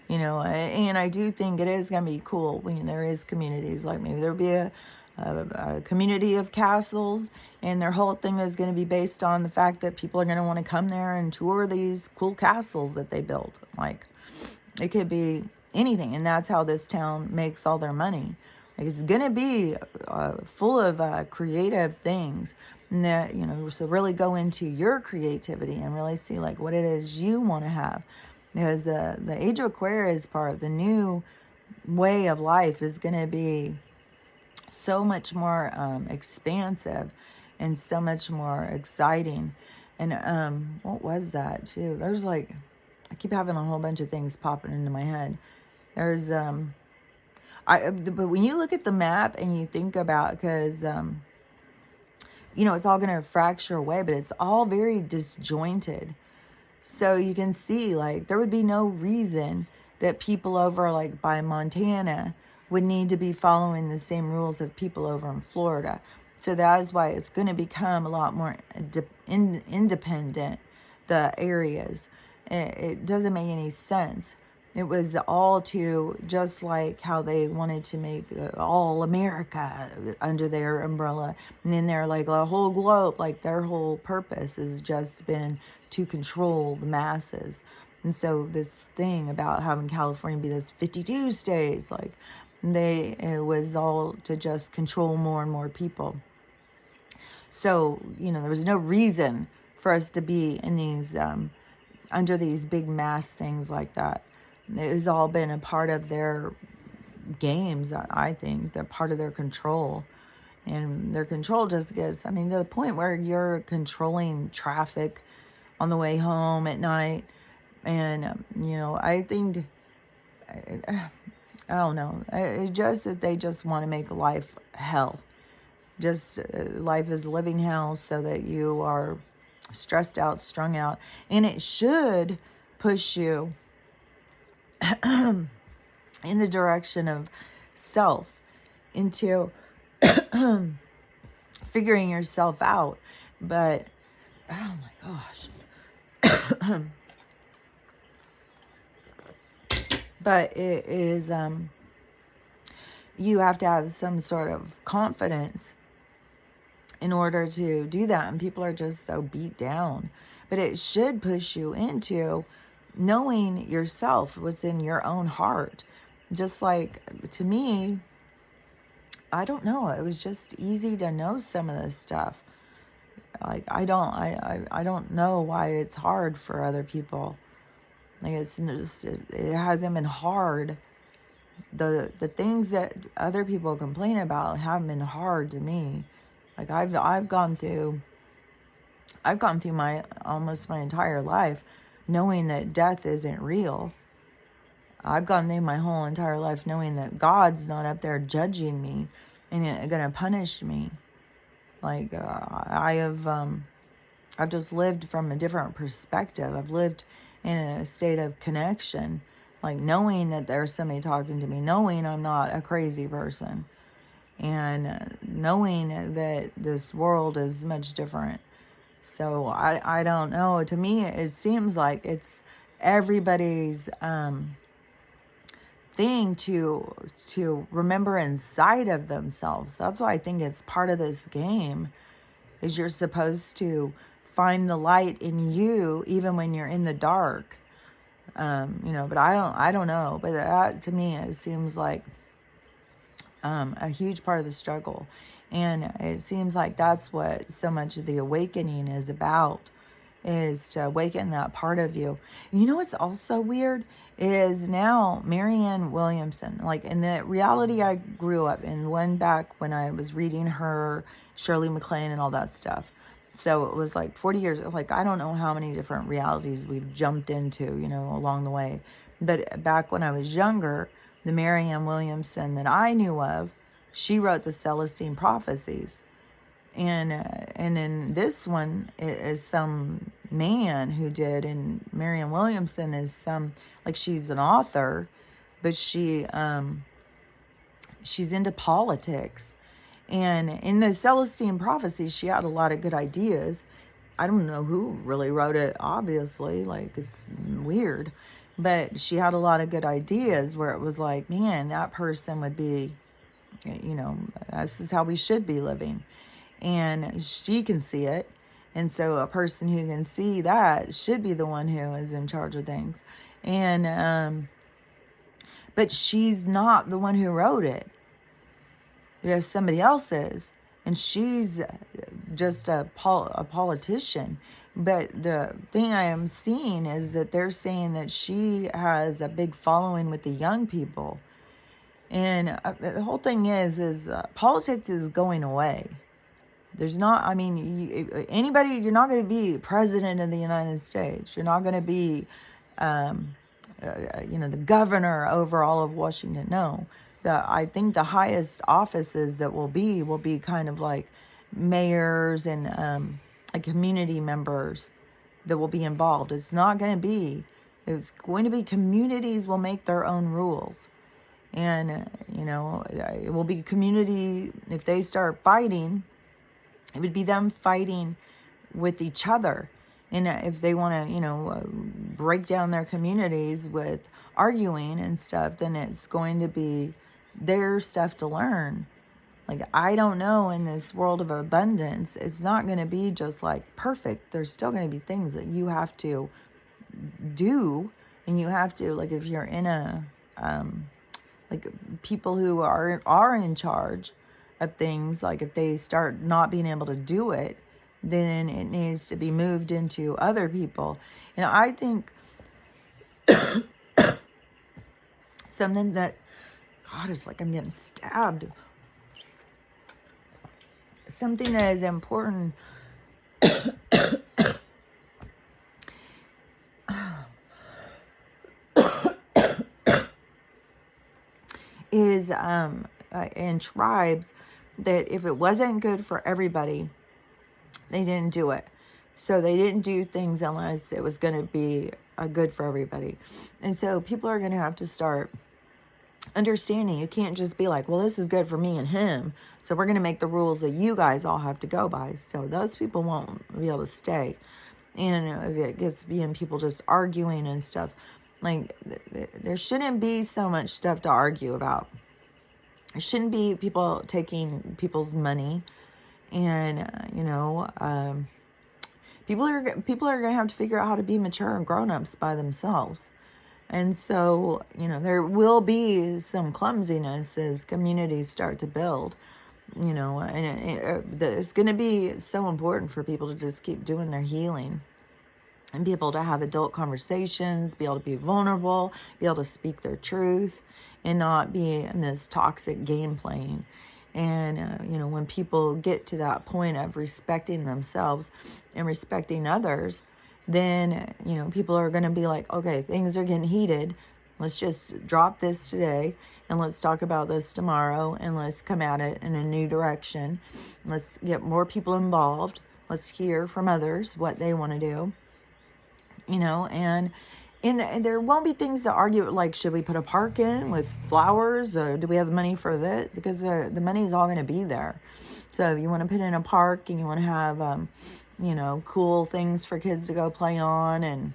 and I do think it is going to be cool when there is communities. Like maybe there'll be a community of castles, and their whole thing is going to be based on the fact that people are going to want to come there and tour these cool castles that they built. Like, it could be anything, and that's how this town makes all their money. Like, it's going to be full of creative things, and that, so really go into your creativity and really see like what it is you want to have, because the Age of Aquarius part, the new way of life, is going to be so much more expansive and so much more exciting. And what was that too? There's like, I keep having a whole bunch of things popping into my head. There's but when you look at the map and you think about, because it's all going to fracture away, but it's all very disjointed. So you can see like there would be no reason that people over like by Montana would need to be following the same rules of people over in Florida. So that is why it's going to become a lot more independent, the areas. It doesn't make any sense. It was all to, just like how they wanted to make all America under their umbrella. And then they're like a whole globe, like their whole purpose has just been to control the masses. And so this thing about having California be this 52 states, like, it was all to just control more and more people. So, there was no reason for us to be in these, under these big mass things like that. It has all been a part of their games, I think. They're part of their control. And their control just gets, to the point where you're controlling traffic on the way home at night. And, I think, I don't know. It's just that they just want to make life hell. Just life is living hell, so that you are stressed out, strung out. And it should push you in the direction of self, into figuring yourself out. But, oh my gosh. But it is, you have to have some sort of confidence in order to do that. And people are just so beat down. But it should push you into knowing yourself, what's in your own heart. Just like, to me, I don't know. It was just easy to know some of this stuff. Like, I don't know why it's hard for other people. Like, it's just, it hasn't been hard. The things that other people complain about haven't been hard to me. Like, I've gone through my almost my entire life knowing that death isn't real. I've gone through my whole entire life knowing that God's not up there judging me and going to punish me. Like, I have I've just lived from a different perspective. I've lived in a state of connection, like knowing that there's somebody talking to me, knowing I'm not a crazy person, and knowing that this world is much different. So I don't know. To me, it seems like it's everybody's thing to remember inside of themselves. That's why I think it's part of this game, is you're supposed to find the light in you even when you're in the dark. But I don't know. But that, to me, it seems like a huge part of the struggle. And it seems like that's what so much of the awakening is about, is to awaken that part of you. You know what's also weird is now Marianne Williamson, like in the reality I grew up in, one back when I was reading her, Shirley MacLaine and all that stuff. So it was like 40 years, like I don't know how many different realities we've jumped into, along the way. But back when I was younger, the Marianne Williamson that I knew of, she wrote the Celestine Prophecies. And in this one is some man who did, and Marianne Williamson is she's an author, but she's into politics. And in the Celestine Prophecies, she had a lot of good ideas. I don't know who really wrote it, obviously, like it's weird, but she had a lot of good ideas where it was like, man, that person would be, this is how we should be living. And she can see it. And so a person who can see that should be the one who is in charge of things. And, but she's not the one who wrote it. Yes, somebody else is. And she's just a politician. But the thing I am seeing is that they're saying that she has a big following with the young people. And the whole thing is politics is going away. There's not, anybody, you're not going to be president of the United States. You're not going to be, the governor over all of Washington. No, I think the highest offices that will be kind of like mayors and like community members that will be involved. It's going to be communities will make their own rules. And, it will be community, if they start fighting, it would be them fighting with each other. And if they want to, break down their communities with arguing and stuff, then it's going to be their stuff to learn. Like, I don't know, in this world of abundance, it's not going to be just like perfect. There's still going to be things that you have to do. And you have to, like, if you're in a, like people who are in charge of things, like if they start not being able to do it, then it needs to be moved into other people. I think something that, God, it's like I'm getting stabbed. Something that is important is in tribes, that if it wasn't good for everybody, they didn't do it. So they didn't do things unless it was going to be good for everybody. And so people are going to have to start understanding. You can't just be like, well, this is good for me and him, so we're going to make the rules that you guys all have to go by. So those people won't be able to stay. And if it gets being people just arguing and stuff, like there shouldn't be so much stuff to argue about. There shouldn't be people taking people's money, and people are going to have to figure out how to be mature and grown-ups by themselves. And so, there will be some clumsiness as communities start to build, and it's going to be so important for people to just keep doing their healing and be able to have adult conversations, be able to be vulnerable, be able to speak their truth, and not be in this toxic game playing. And, when people get to that point of respecting themselves and respecting others, then, people are going to be like, okay, things are getting heated. Let's just drop this today and let's talk about this tomorrow, and let's come at it in a new direction. Let's get more people involved. Let's hear from others what they want to do, and there won't be things to argue, like, should we put a park in with flowers, or do we have the money for that? Because the money is all going to be there. So if you want to put in a park and you want to have, cool things for kids to go play on and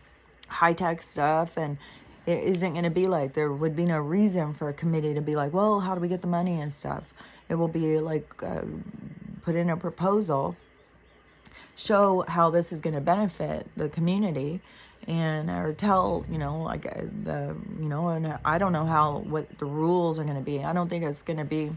high-tech stuff, and it isn't going to be like, there would be no reason for a committee to be like, well, how do we get the money and stuff? It will be like, put in a proposal, show how this is going to benefit the community, and or tell, and I don't know what the rules are going to be. I don't think it's going to be,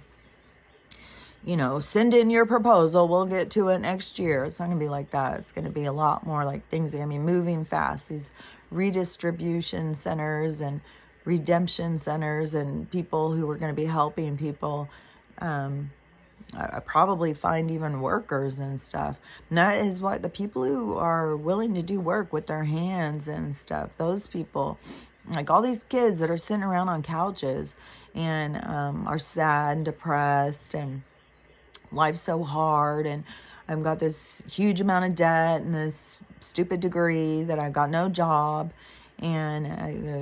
send in your proposal, we'll get to it next year. It's not going to be like that. It's going to be a lot more like things are going to be moving fast. These redistribution centers and redemption centers and people who are going to be helping people, I probably find even workers and stuff. And that is what the people who are willing to do work with their hands and stuff, those people, like all these kids that are sitting around on couches and are sad and depressed and life's so hard, and I've got this huge amount of debt and this stupid degree that I've got no job, and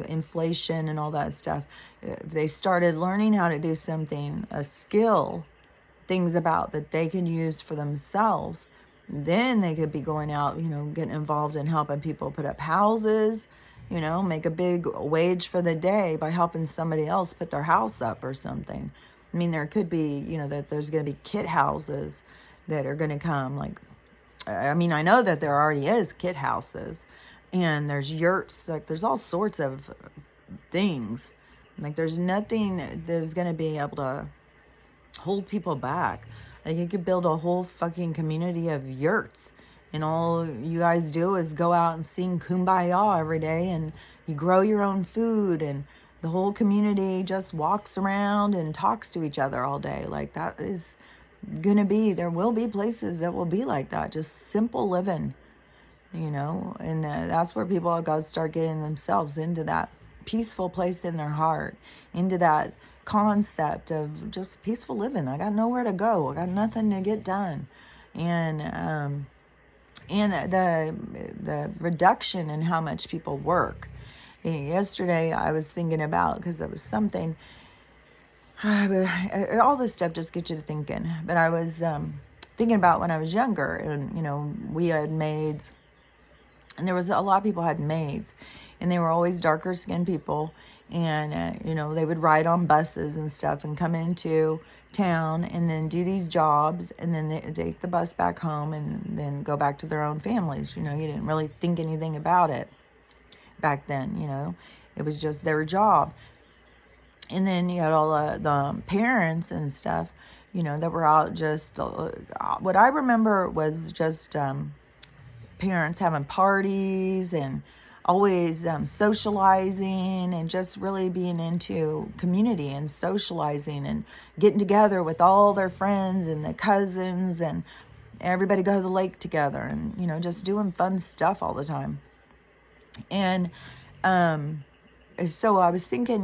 inflation and all that stuff. If they started learning how to do something, a skill, things about that they can use for themselves, then they could be going out, getting involved in helping people put up houses, make a big wage for the day by helping somebody else put their house up or something. I mean, there could be, that there's going to be kit houses that are going to come. Like, I mean, I know that there already is kit houses, and there's yurts, like there's all sorts of things. Like, there's nothing that is going to be able to hold people back. Like, you could build a whole fucking community of yurts, and all you guys do is go out and sing Kumbaya every day, and you grow your own food, and the whole community just walks around and talks to each other all day. Like, that is gonna be, there will be places that will be like that, just simple living, and that's where people have got to start getting themselves into that peaceful place in their heart, into that concept of just peaceful living. I got nowhere to go. I got nothing to get done. And the reduction in how much people work. Yesterday I was thinking about, because there was something, all this stuff just gets you to thinking, but I was thinking about when I was younger, and we had maids, and there was a lot of people had maids, and they were always darker skinned people, and they would ride on buses and stuff and come into town and then do these jobs, and then they take the bus back home and then go back to their own families. You didn't really think anything about it back then. It was just their job. And then you had all the parents and stuff, that were out just, what I remember was just parents having parties and always socializing and just really being into community and socializing and getting together with all their friends and the cousins, and everybody go to the lake together, and just doing fun stuff all the time. And so I was thinking,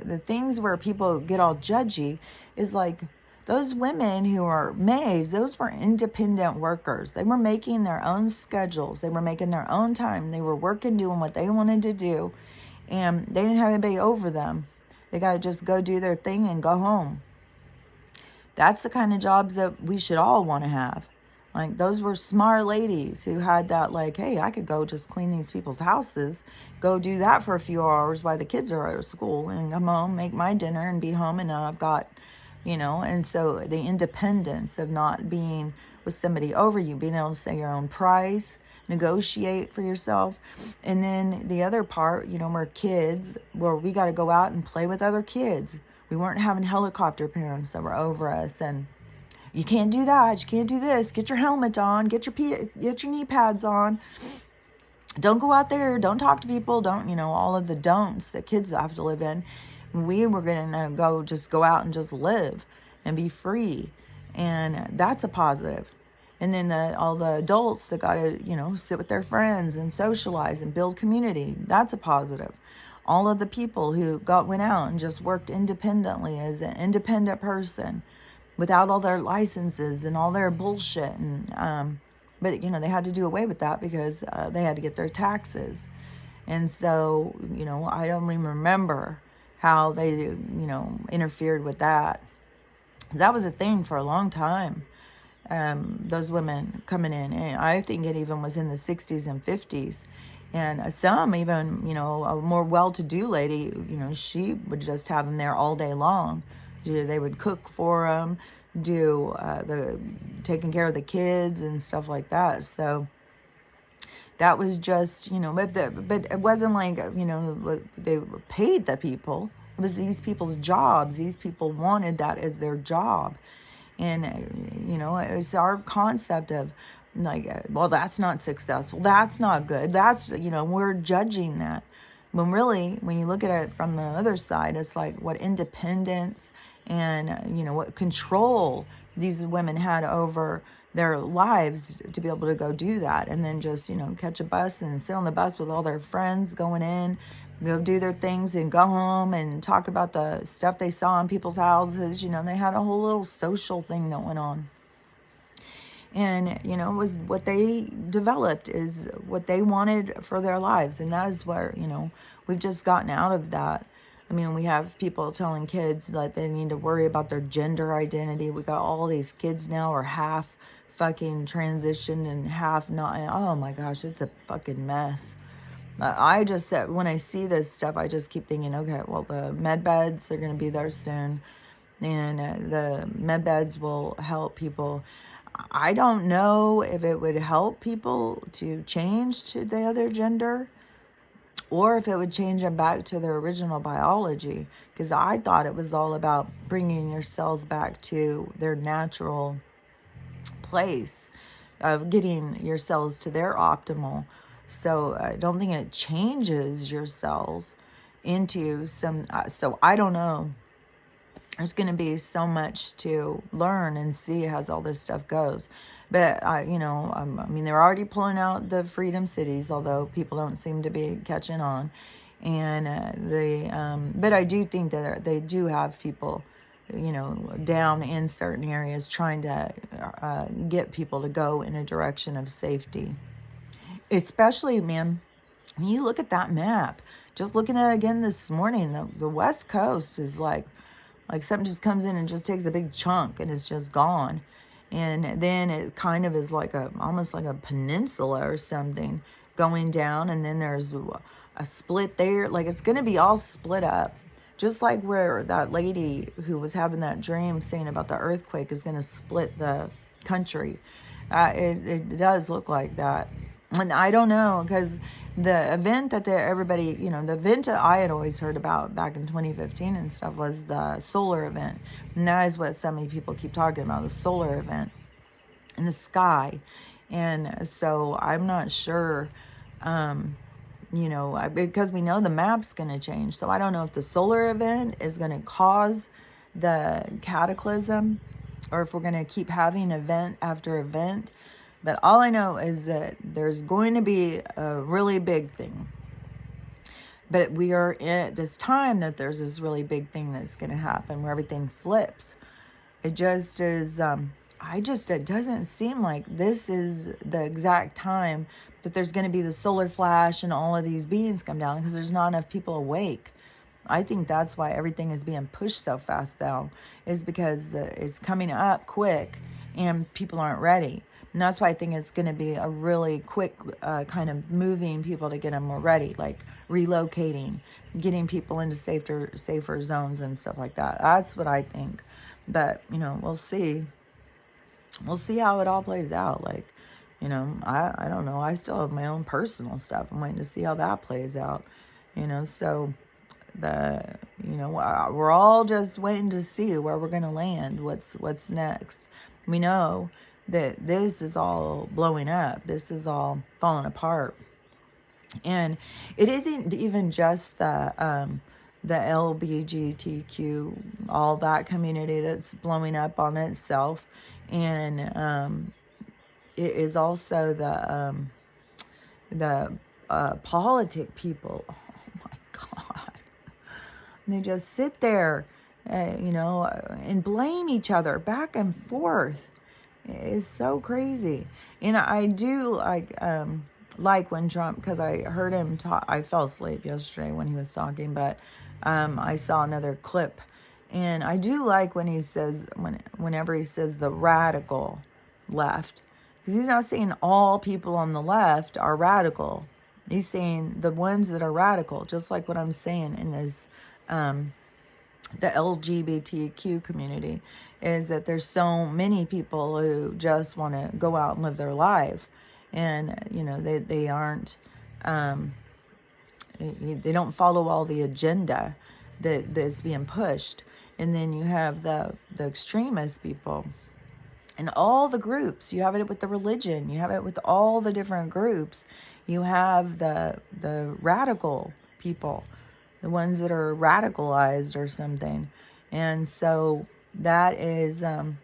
the things where people get all judgy is like those women who are maids. Those were independent workers. They were making their own schedules. They were making their own time. They were working, doing what they wanted to do, and they didn't have anybody over them. They got to just go do their thing and go home. That's the kind of jobs that we should all want to have. Like, those were smart ladies who had that, like, hey, I could go just clean these people's houses, go do that for a few hours while the kids are out of school, and come home, make my dinner, and be home, and now I've got, and so the independence of not being with somebody over you, being able to say your own price, negotiate for yourself. And then the other part, we're kids, where we got to go out and play with other kids. We weren't having helicopter parents that were over us, and you can't do that, you can't do this, get your helmet on, get your knee pads on, don't go out there, don't talk to people, don't, all of the don'ts that kids have to live in. We were going to go out and just live and be free, and that's a positive. And then all the adults that got to, sit with their friends and socialize and build community, that's a positive. All of the people who went out and just worked independently as an independent person, without all their licenses and all their bullshit, and But, you know, they had to do away with that because they had to get their taxes. And so, you know, I don't even remember how they, you know, interfered with that. That was a thing for a long time. Those women coming in. And I think it even was in the 60s and 50s. And some even, you know, a more well-to-do lady, you know, she would just have them there all day long. They would cook for them, do the taking care of the kids and stuff like that. So that was just, you know, but it wasn't like, you know, they paid the people. It was these people's jobs. These people wanted that as their job. And, you know, it's our concept of like, well, that's not successful. That's not good. That's, you know, we're judging that. When really, when you look at it from the other side, it's like what independence and, you know, what control these women had over their lives to be able to go do that. And then just, you know, catch a bus and sit on the bus with all their friends going in, go do their things and go home and talk about the stuff they saw in people's houses. You know, they had a whole little social thing that went on. And, you know, it was what they developed is what they wanted for their lives. And that is where, you know, we've just gotten out of that. I mean, we have people telling kids that they need to worry about their gender identity. We got all these kids now are half fucking transitioned and half not. Oh my gosh, it's a fucking mess. I just said, when I see this stuff, I just keep thinking, okay, well, the med beds, they're going to be there soon. And the med beds will help people. I don't know if it would help people to change to the other gender or if it would change them back to their original biology. Because I thought it was all about bringing your cells back to their natural place of getting your cells to their optimal. So I don't think it changes your cells into some, so I don't know. There's going to be so much to learn and see as all this stuff goes. But, you know, I mean, they're already pulling out the freedom cities, although people don't seem to be catching on. And but I do think that they do have people, you know, down in certain areas trying to get people to go in a direction of safety. Especially, man, when you look at that map, just looking at it again this morning, the West Coast is like something just comes in and just takes a big chunk and it's just gone. And then it kind of is like almost like a peninsula or something going down. And then there's a split there. Like it's going to be all split up. Just like where that lady who was having that dream saying about the earthquake is going to split the country. It does look like that. And I don't know, because the event that everybody, you know, the event that I had always heard about back in 2015 and stuff was the solar event. And that is what so many people keep talking about, the solar event in the sky. And so I'm not sure, you know, because we know the map's going to change. So I don't know if the solar event is going to cause the cataclysm or if we're going to keep having event after event. But all I know is that there's going to be a really big thing. But we are at this time that there's this really big thing that's going to happen where everything flips. It just is, it doesn't seem like this is the exact time that there's going to be the solar flash and all of these beings come down because there's not enough people awake. I think that's why everything is being pushed so fast now, is because it's coming up quick and people aren't ready. And that's why I think it's going to be a really quick kind of moving people to get them more ready, like relocating, getting people into safer zones and stuff like that. That's what I think. But, you know, we'll see. We'll see how it all plays out. Like, you know, I don't know. I still have my own personal stuff. I'm waiting to see how that plays out. You know, so we're all just waiting to see where we're going to land. What's next. We know that this is all blowing up. This is all falling apart. And it isn't even just the LGBTQ, all that community that's blowing up on itself. And it is also the politic people. Oh my God. They just sit there, and blame each other back and forth. It's so crazy. And I do like when Trump, because I heard him talk. I fell asleep yesterday when he was talking, but I saw another clip, and I do like when he says, whenever he says the radical left, because he's not saying all people on the left are radical. He's saying the ones that are radical, just like what I'm saying in this the LGBTQ community, is that there's so many people who just want to go out and live their life, and they aren't they don't follow all the agenda that's being pushed. And then you have the extremist people and all the groups. You have it with the religion, you have it with all the different groups. You have the radical people, the ones that are radicalized or something. And so that is the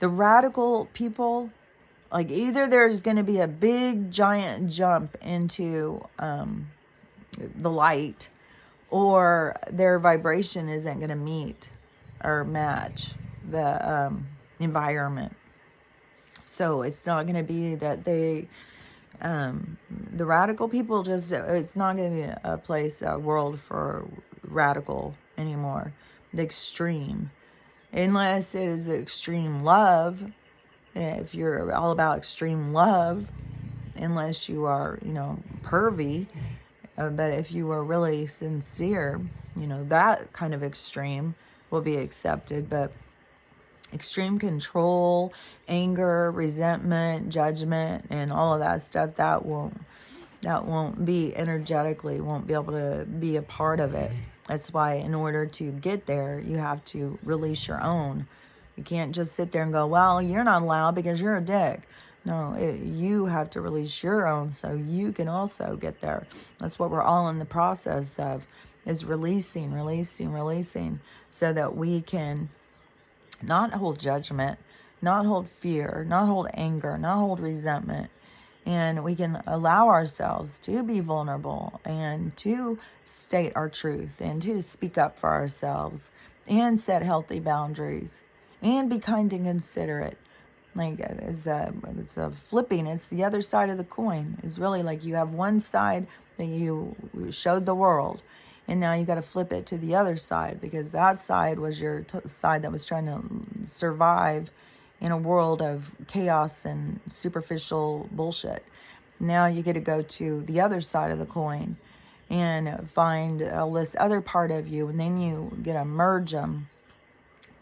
radical people, like either there's going to be a big giant jump into the light, or their vibration isn't going to meet or match the environment. So it's not going to be that the radical people just, it's not going to be a world for radical anymore, the extreme, unless it is extreme love. If you're all about extreme love, unless you are, pervy, but if you are really sincere, that kind of extreme will be accepted. But extreme control, anger, resentment, judgment, and all of that stuff, that won't be energetically, won't be able to be a part of it. That's why in order to get there, you have to release your own. You can't just sit there and go, well, you're not allowed because you're a dick. No, you have to release your own so you can also get there. That's what we're all in the process of, is releasing, so that we can not hold judgment, not hold fear, not hold anger, not hold resentment. And we can allow ourselves to be vulnerable and to state our truth and to speak up for ourselves and set healthy boundaries and be kind and considerate. Like it's a flipping. It's the other side of the coin. It's really like you have one side that you showed the world, and now you got to flip it to the other side, because that side was your side that was trying to survive in a world of chaos and superficial bullshit. Now you get to go to the other side of the coin and find this other part of you, and then you get to merge them,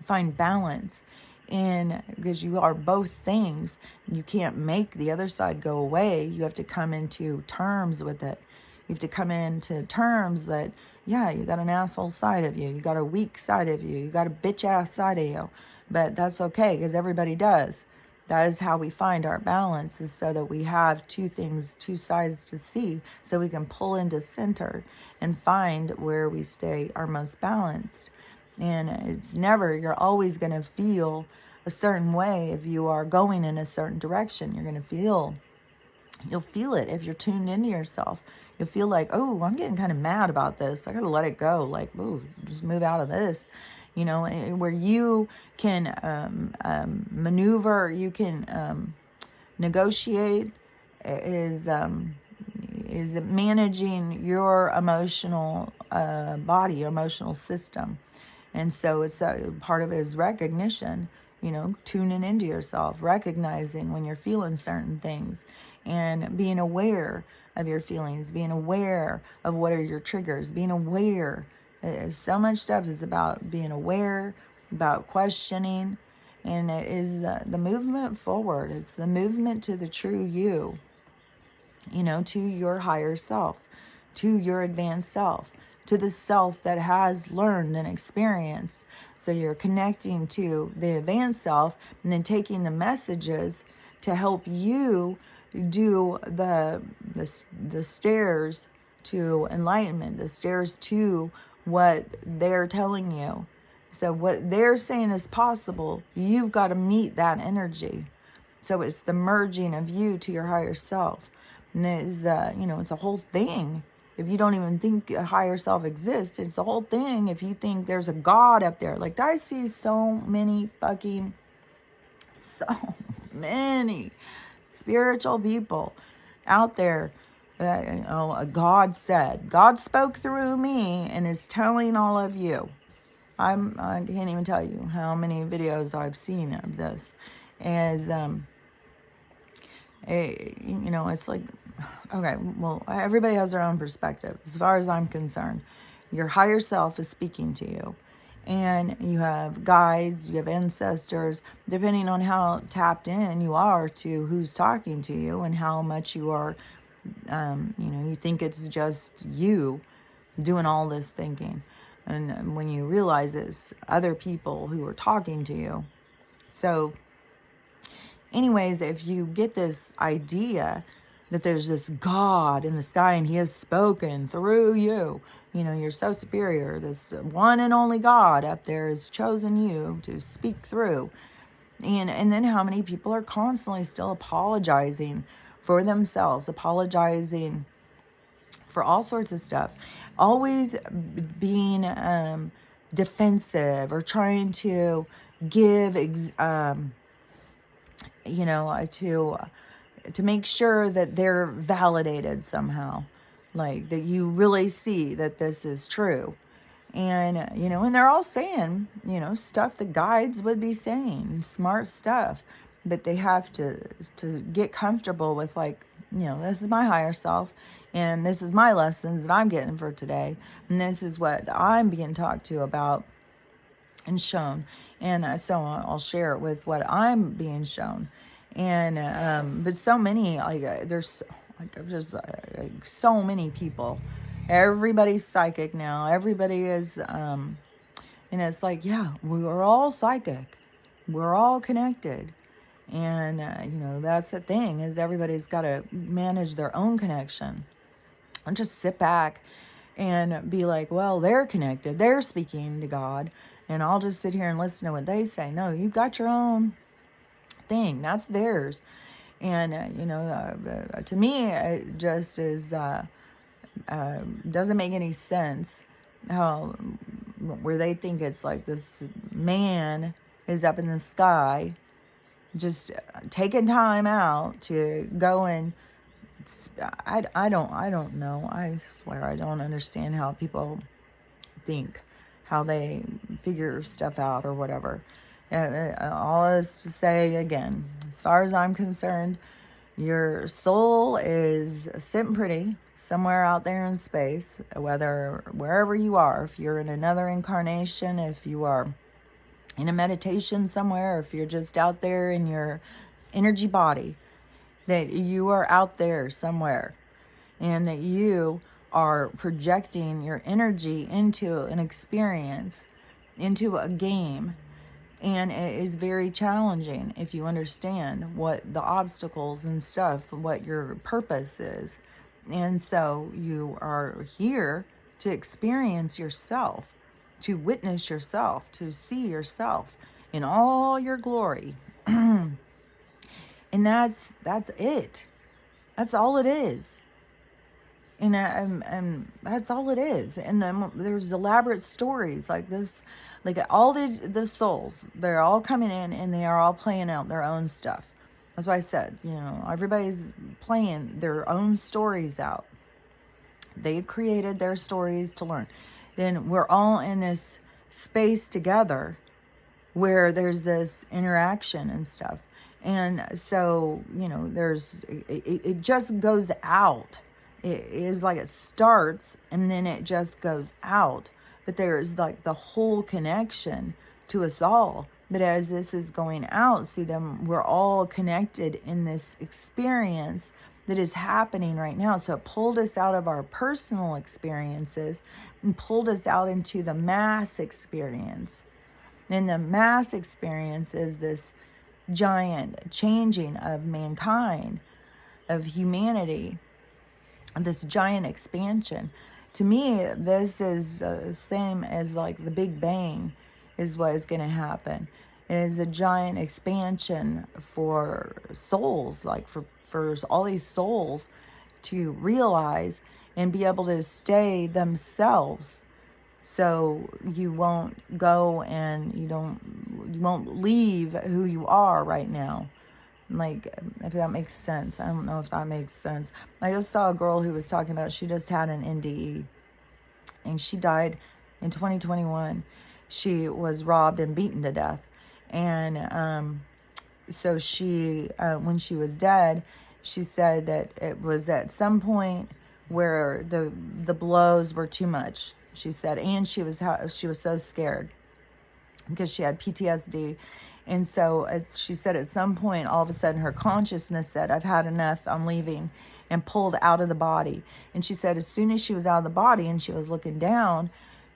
find balance. And because you are both things, you can't make the other side go away. You have to come into terms with it. You have to come into terms that, yeah, you got an asshole side of you. You got a weak side of you. You got a bitch ass side of you. But that's okay, because everybody does. That is how we find our balance, is so that we have two things, two sides to see, so we can pull into center and find where we stay our most balanced. And it's never, you're always going to feel a certain way if you are going in a certain direction. You're going to you'll feel it if you're tuned into yourself. You'll feel like, oh, I'm getting kind of mad about this. I got to let it go. Like, oh, just move out of this. Where you can maneuver, you can negotiate, is managing your emotional body, your emotional system. And so it's part of it is recognition, tuning into yourself, recognizing when you're feeling certain things, and being aware of your feelings, being aware of what are your triggers, being aware. So much stuff is about being aware, about questioning, and it is the movement forward. It's the movement to the true you, to your higher self, to your advanced self, to the self that has learned and experienced. So you're connecting to the advanced self, and then taking the messages to help you do the stairs to enlightenment, the stairs to what they're telling you. So what they're saying is possible, you've got to meet that energy. So it's the merging of you to your higher self. And it is, it's a whole thing. If you don't even think a higher self exists, it's the whole thing. If you think there's a God up there, like I see so many fucking So many spiritual people out there. God said, God spoke through me and is telling all of you. I can't even tell you how many videos I've seen of this. As it's like, okay, well, everybody has their own perspective. As far as I'm concerned, your higher self is speaking to you. And you have guides, you have ancestors, depending on how tapped in you are to who's talking to you and how much you are, you think it's just you doing all this thinking. And when you realize it's other people who are talking to you. So anyways, if you get this idea that there's this God in the sky and he has spoken through you, you're so superior. This one and only God up there has chosen you to speak through. And then how many people are constantly still apologizing for themselves, apologizing for all sorts of stuff, always being defensive or trying to give, to make sure that they're validated somehow, like that you really see that this is true. And, and they're all saying, stuff that guides would be saying, smart stuff, but they have to get comfortable with, like, this is my higher self and this is my lessons that I'm getting for today. And this is what I'm being talked to about and shown. And so I'll share it with what I'm being shown. And, but so many, there's so many people. Everybody's psychic now. Everybody is, and it's like, yeah, we're all psychic. We're all connected. And, that's the thing, is everybody's got to manage their own connection. And just sit back and be like, well, they're connected. They're speaking to God. And I'll just sit here and listen to what they say. No, you've got your own thing. That's theirs. And, to me, it just is, doesn't make any sense how, where they think it's like this man is up in the sky just taking time out to go and I don't know. I swear I don't understand how people think, how they figure stuff out or whatever. All is to say, again, as far as I'm concerned, your soul is sitting pretty somewhere out there in space, wherever you are. If you're in another incarnation, if you are in a meditation somewhere, if you're just out there in your energy body, that you are out there somewhere and that you are projecting your energy into an experience, into a game. And it is very challenging if you understand what the obstacles and stuff, what your purpose is. And so you are here to experience yourself, to witness yourself, to see yourself in all your glory. And that's it. That's all it is. And that's all it is. And then there's elaborate stories like this, like all the souls, they're all coming in and they are all playing out their own stuff. That's why I said, everybody's playing their own stories out. They created their stories to learn. Then we're all in this space together where there's this interaction and stuff. And so, it just goes out. It is like it starts and then it just goes out. But there's like the whole connection to us all. But as this is going out, we're all connected in this experience that is happening right now. So it pulled us out of our personal experiences and pulled us out into the mass experience. And the mass experience is this giant changing of mankind, of humanity, this giant expansion. To me, this is the same as like the Big Bang is what is going to happen. It is a giant expansion for souls, like for all these souls to realize and be able to stay themselves So you won't go and you won't leave who you are right now. Like, if that makes sense. I don't know if that makes sense. I just saw a girl who was talking about, she just had an NDE and she died in 2021. She was robbed and beaten to death. And so she, when she was dead, she said that it was at some point where the blows were too much. She said, and she was so scared because she had PTSD. And so she said at some point, all of a sudden, her consciousness said, I've had enough, I'm leaving, and pulled out of the body. And she said as soon as she was out of the body and she was looking down,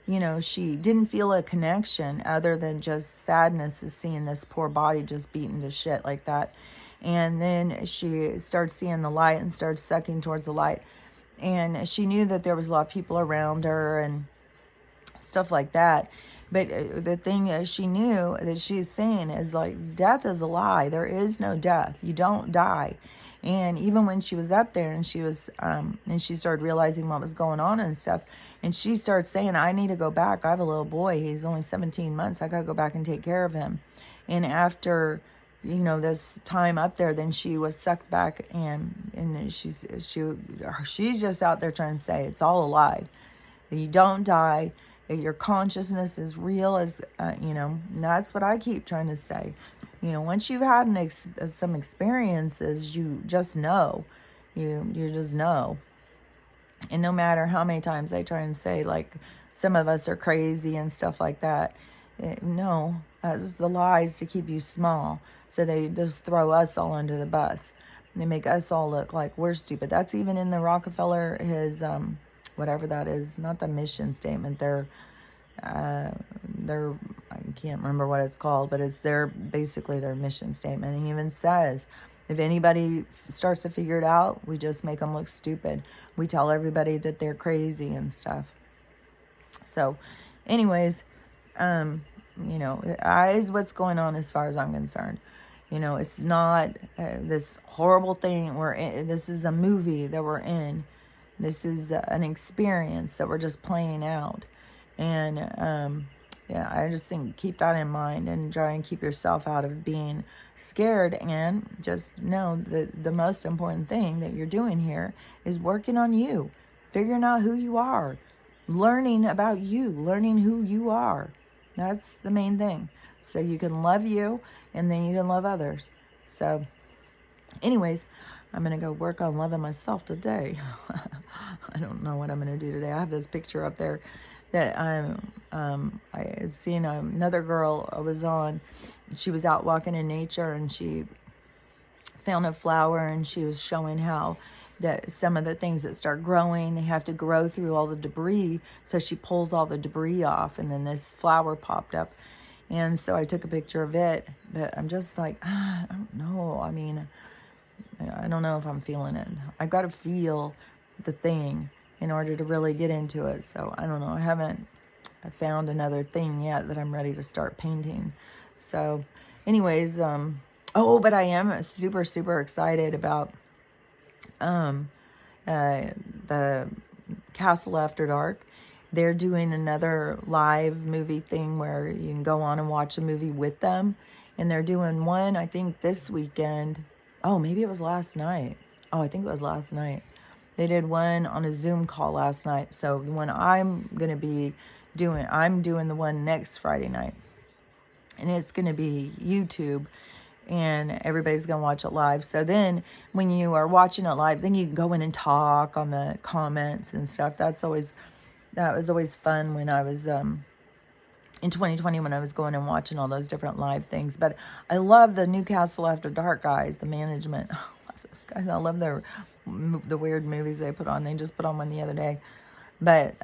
you know, she didn't feel a connection other than just sadness of seeing this poor body just beaten to shit like that. And then she started seeing the light and started sucking towards the light. And she knew that there was a lot of people around her and stuff like that. But the thing is, she knew that she's saying is like, death is a lie. There is no death. You don't die. And even when she was up there and she was, and she started realizing what was going on and stuff, and she started saying, I need to go back. I have a little boy. He's only 17 months. I got to go back and take care of him. And after, you know, this time up there, then she was sucked back, and she's just out there trying to say it's all a lie. You don't die. Your consciousness is real as, you know, and that's what I keep trying to say. You know, once you've had some experiences, you just know. You just know. And no matter how many times I try and say, like, some of us are crazy and stuff like that, no, that's the lies to keep you small. So they just throw us all under the bus. They make us all look like we're stupid. That's even in the Rockefeller, his, whatever that is, not the mission statement, they're I can't remember what it's called, but it's basically their mission statement. And he even says, if anybody starts to figure it out, we just make them look stupid. We tell everybody that they're crazy and stuff. So anyways, you know, is what's going on as far as I'm concerned. You know, it's not this horrible thing we're in. This is a movie that we're in. This is an experience that we're just playing out. And, yeah, I just think keep that in mind and try and keep yourself out of being scared. And just know that the most important thing that you're doing here is working on you, figuring out who you are, learning about you, learning who you are. That's the main thing. So you can love you and then you can love others. So anyways, I'm going to go work on loving myself today. I don't know what I'm going to do today. I have this picture up there that I had seen another girl I was on. She was out walking in nature and she found a flower and she was showing how that some of the things that start growing, they have to grow through all the debris. So she pulls all the debris off and then this flower popped up. And so I took a picture of it, but I'm just like, I don't know. I mean, I don't know if I'm feeling it. I've got to feel the thing in order to really get into it. So I don't know. I found another thing yet that I'm ready to start painting. So anyways, but I am super, super excited about the Castle After Dark. They're doing another live movie thing where you can go on and watch a movie with them. And they're doing one, I think, this weekend. Oh, maybe it was last night. Oh, I think it was last night. They did one on a Zoom call last night. So the one I'm going to be doing, I'm doing the one next Friday night. And it's going to be YouTube. And everybody's going to watch it live. So then when you are watching it live, then you can go in and talk on the comments and stuff. That was always fun when I was in 2020 when I was going and watching all those different live things. But I love the Newcastle After Dark guys, the management. I love those guys. I love the weird movies they put on. They just put on one the other day. But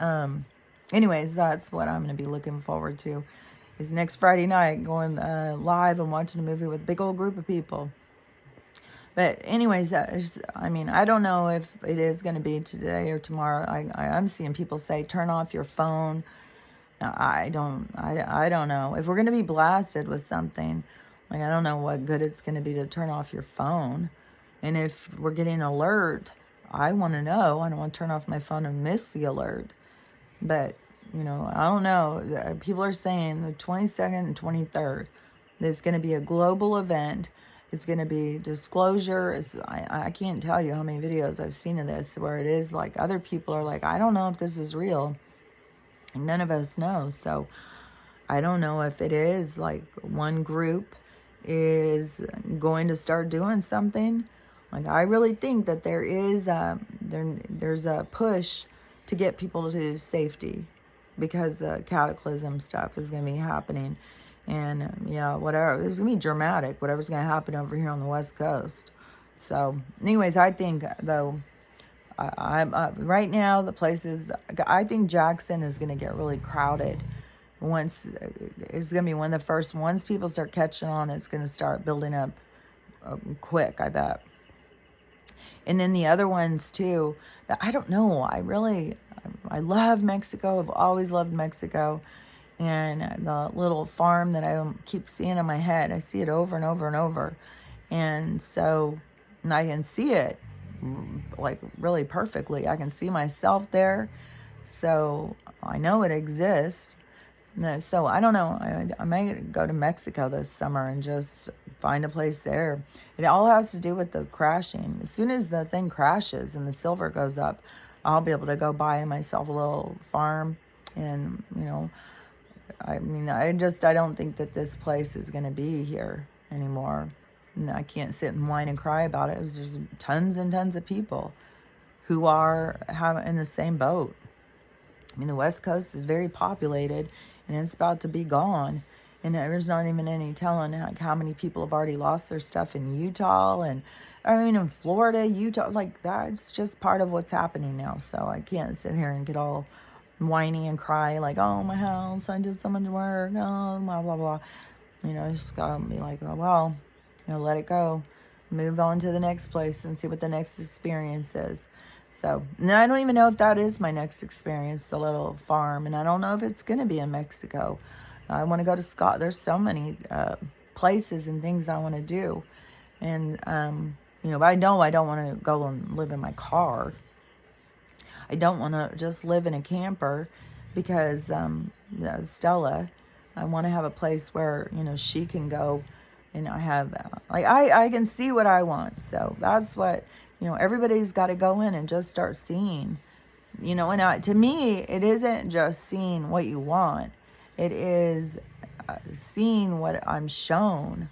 anyways, that's what I'm going to be looking forward to. Is next Friday night going live and watching a movie with a big old group of people. But anyways, I mean, I don't know if it is going to be today or tomorrow. I'm seeing people say, turn off your phone. I don't know. If we're going to be blasted with something, like, I don't know what good it's going to be to turn off your phone. And if we're getting an alert, I want to know. I don't want to turn off my phone and miss the alert. But You know, I don't know. People are saying the 22nd and 23rd. There's going to be a global event. It's going to be disclosure. I can't tell you how many videos I've seen of this where it is like other people are like, I don't know if this is real. And none of us know. So I don't know if it is like one group is going to start doing something. Like I really think that there's a push to get people to safety because the cataclysm stuff is going to be happening. And yeah, whatever, it's going to be dramatic, whatever's going to happen over here on the West Coast. So anyways, I think though, I'm right now the place is, I think Jackson is going to get really crowded. Once it's going to be one of the first, once people start catching on, it's going to start building up quick, I bet. And then the other ones too, I don't know, I love Mexico. I've always loved Mexico. And the little farm that I keep seeing in my head, I see it over and over and over. And so I can see it like really perfectly. I can see myself there. So I know it exists. So I don't know. I might go to Mexico this summer and just find a place there. It all has to do with the crashing. As soon as the thing crashes and the silver goes up, I'll be able to go buy myself a little farm. And, you know, I mean, I don't think that this place is going to be here anymore. And I can't sit and whine and cry about it. There's tons and tons of people who are in the same boat. I mean, the West Coast is very populated, and it's about to be gone. And there's not even any telling how many people have already lost their stuff in Utah. And I mean, in Florida, Utah, like that's just part of what's happening now. So I can't sit here and get all whiny and cry like, oh, my house, I did so much work, oh, blah, blah, blah. You know, just gotta be like, oh, well, you know, let it go. Move on to the next place and see what the next experience is. So, and I don't even know if that is my next experience, the little farm. And I don't know if it's going to be in Mexico. I want to go to Scotland. There's so many places and things I want to do. And, you know, but I know I don't want to go and live in my car. I don't want to just live in a camper because Stella, I want to have a place where, you know, she can go and I have, like, I can see what I want. So that's what, you know, everybody's got to go in and just start seeing, you know, and to me, it isn't just seeing what you want. It is seeing what I'm shown.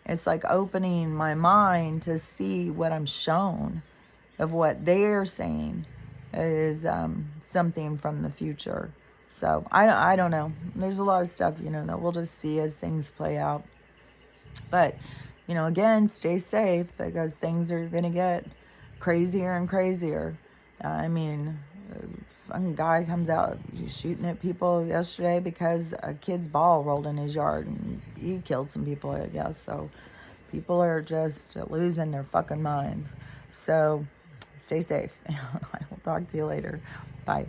It's like opening my mind to see what I'm shown of what they're saying is something from the future. So I don't know. There's a lot of stuff, you know, that we'll just see as things play out. But, you know, again, stay safe because things are going to get crazier and crazier. I mean, a guy comes out shooting at people yesterday because a kid's ball rolled in his yard and he killed some people, I guess. So people are just losing their fucking minds. So stay safe. I will talk to you later. Bye.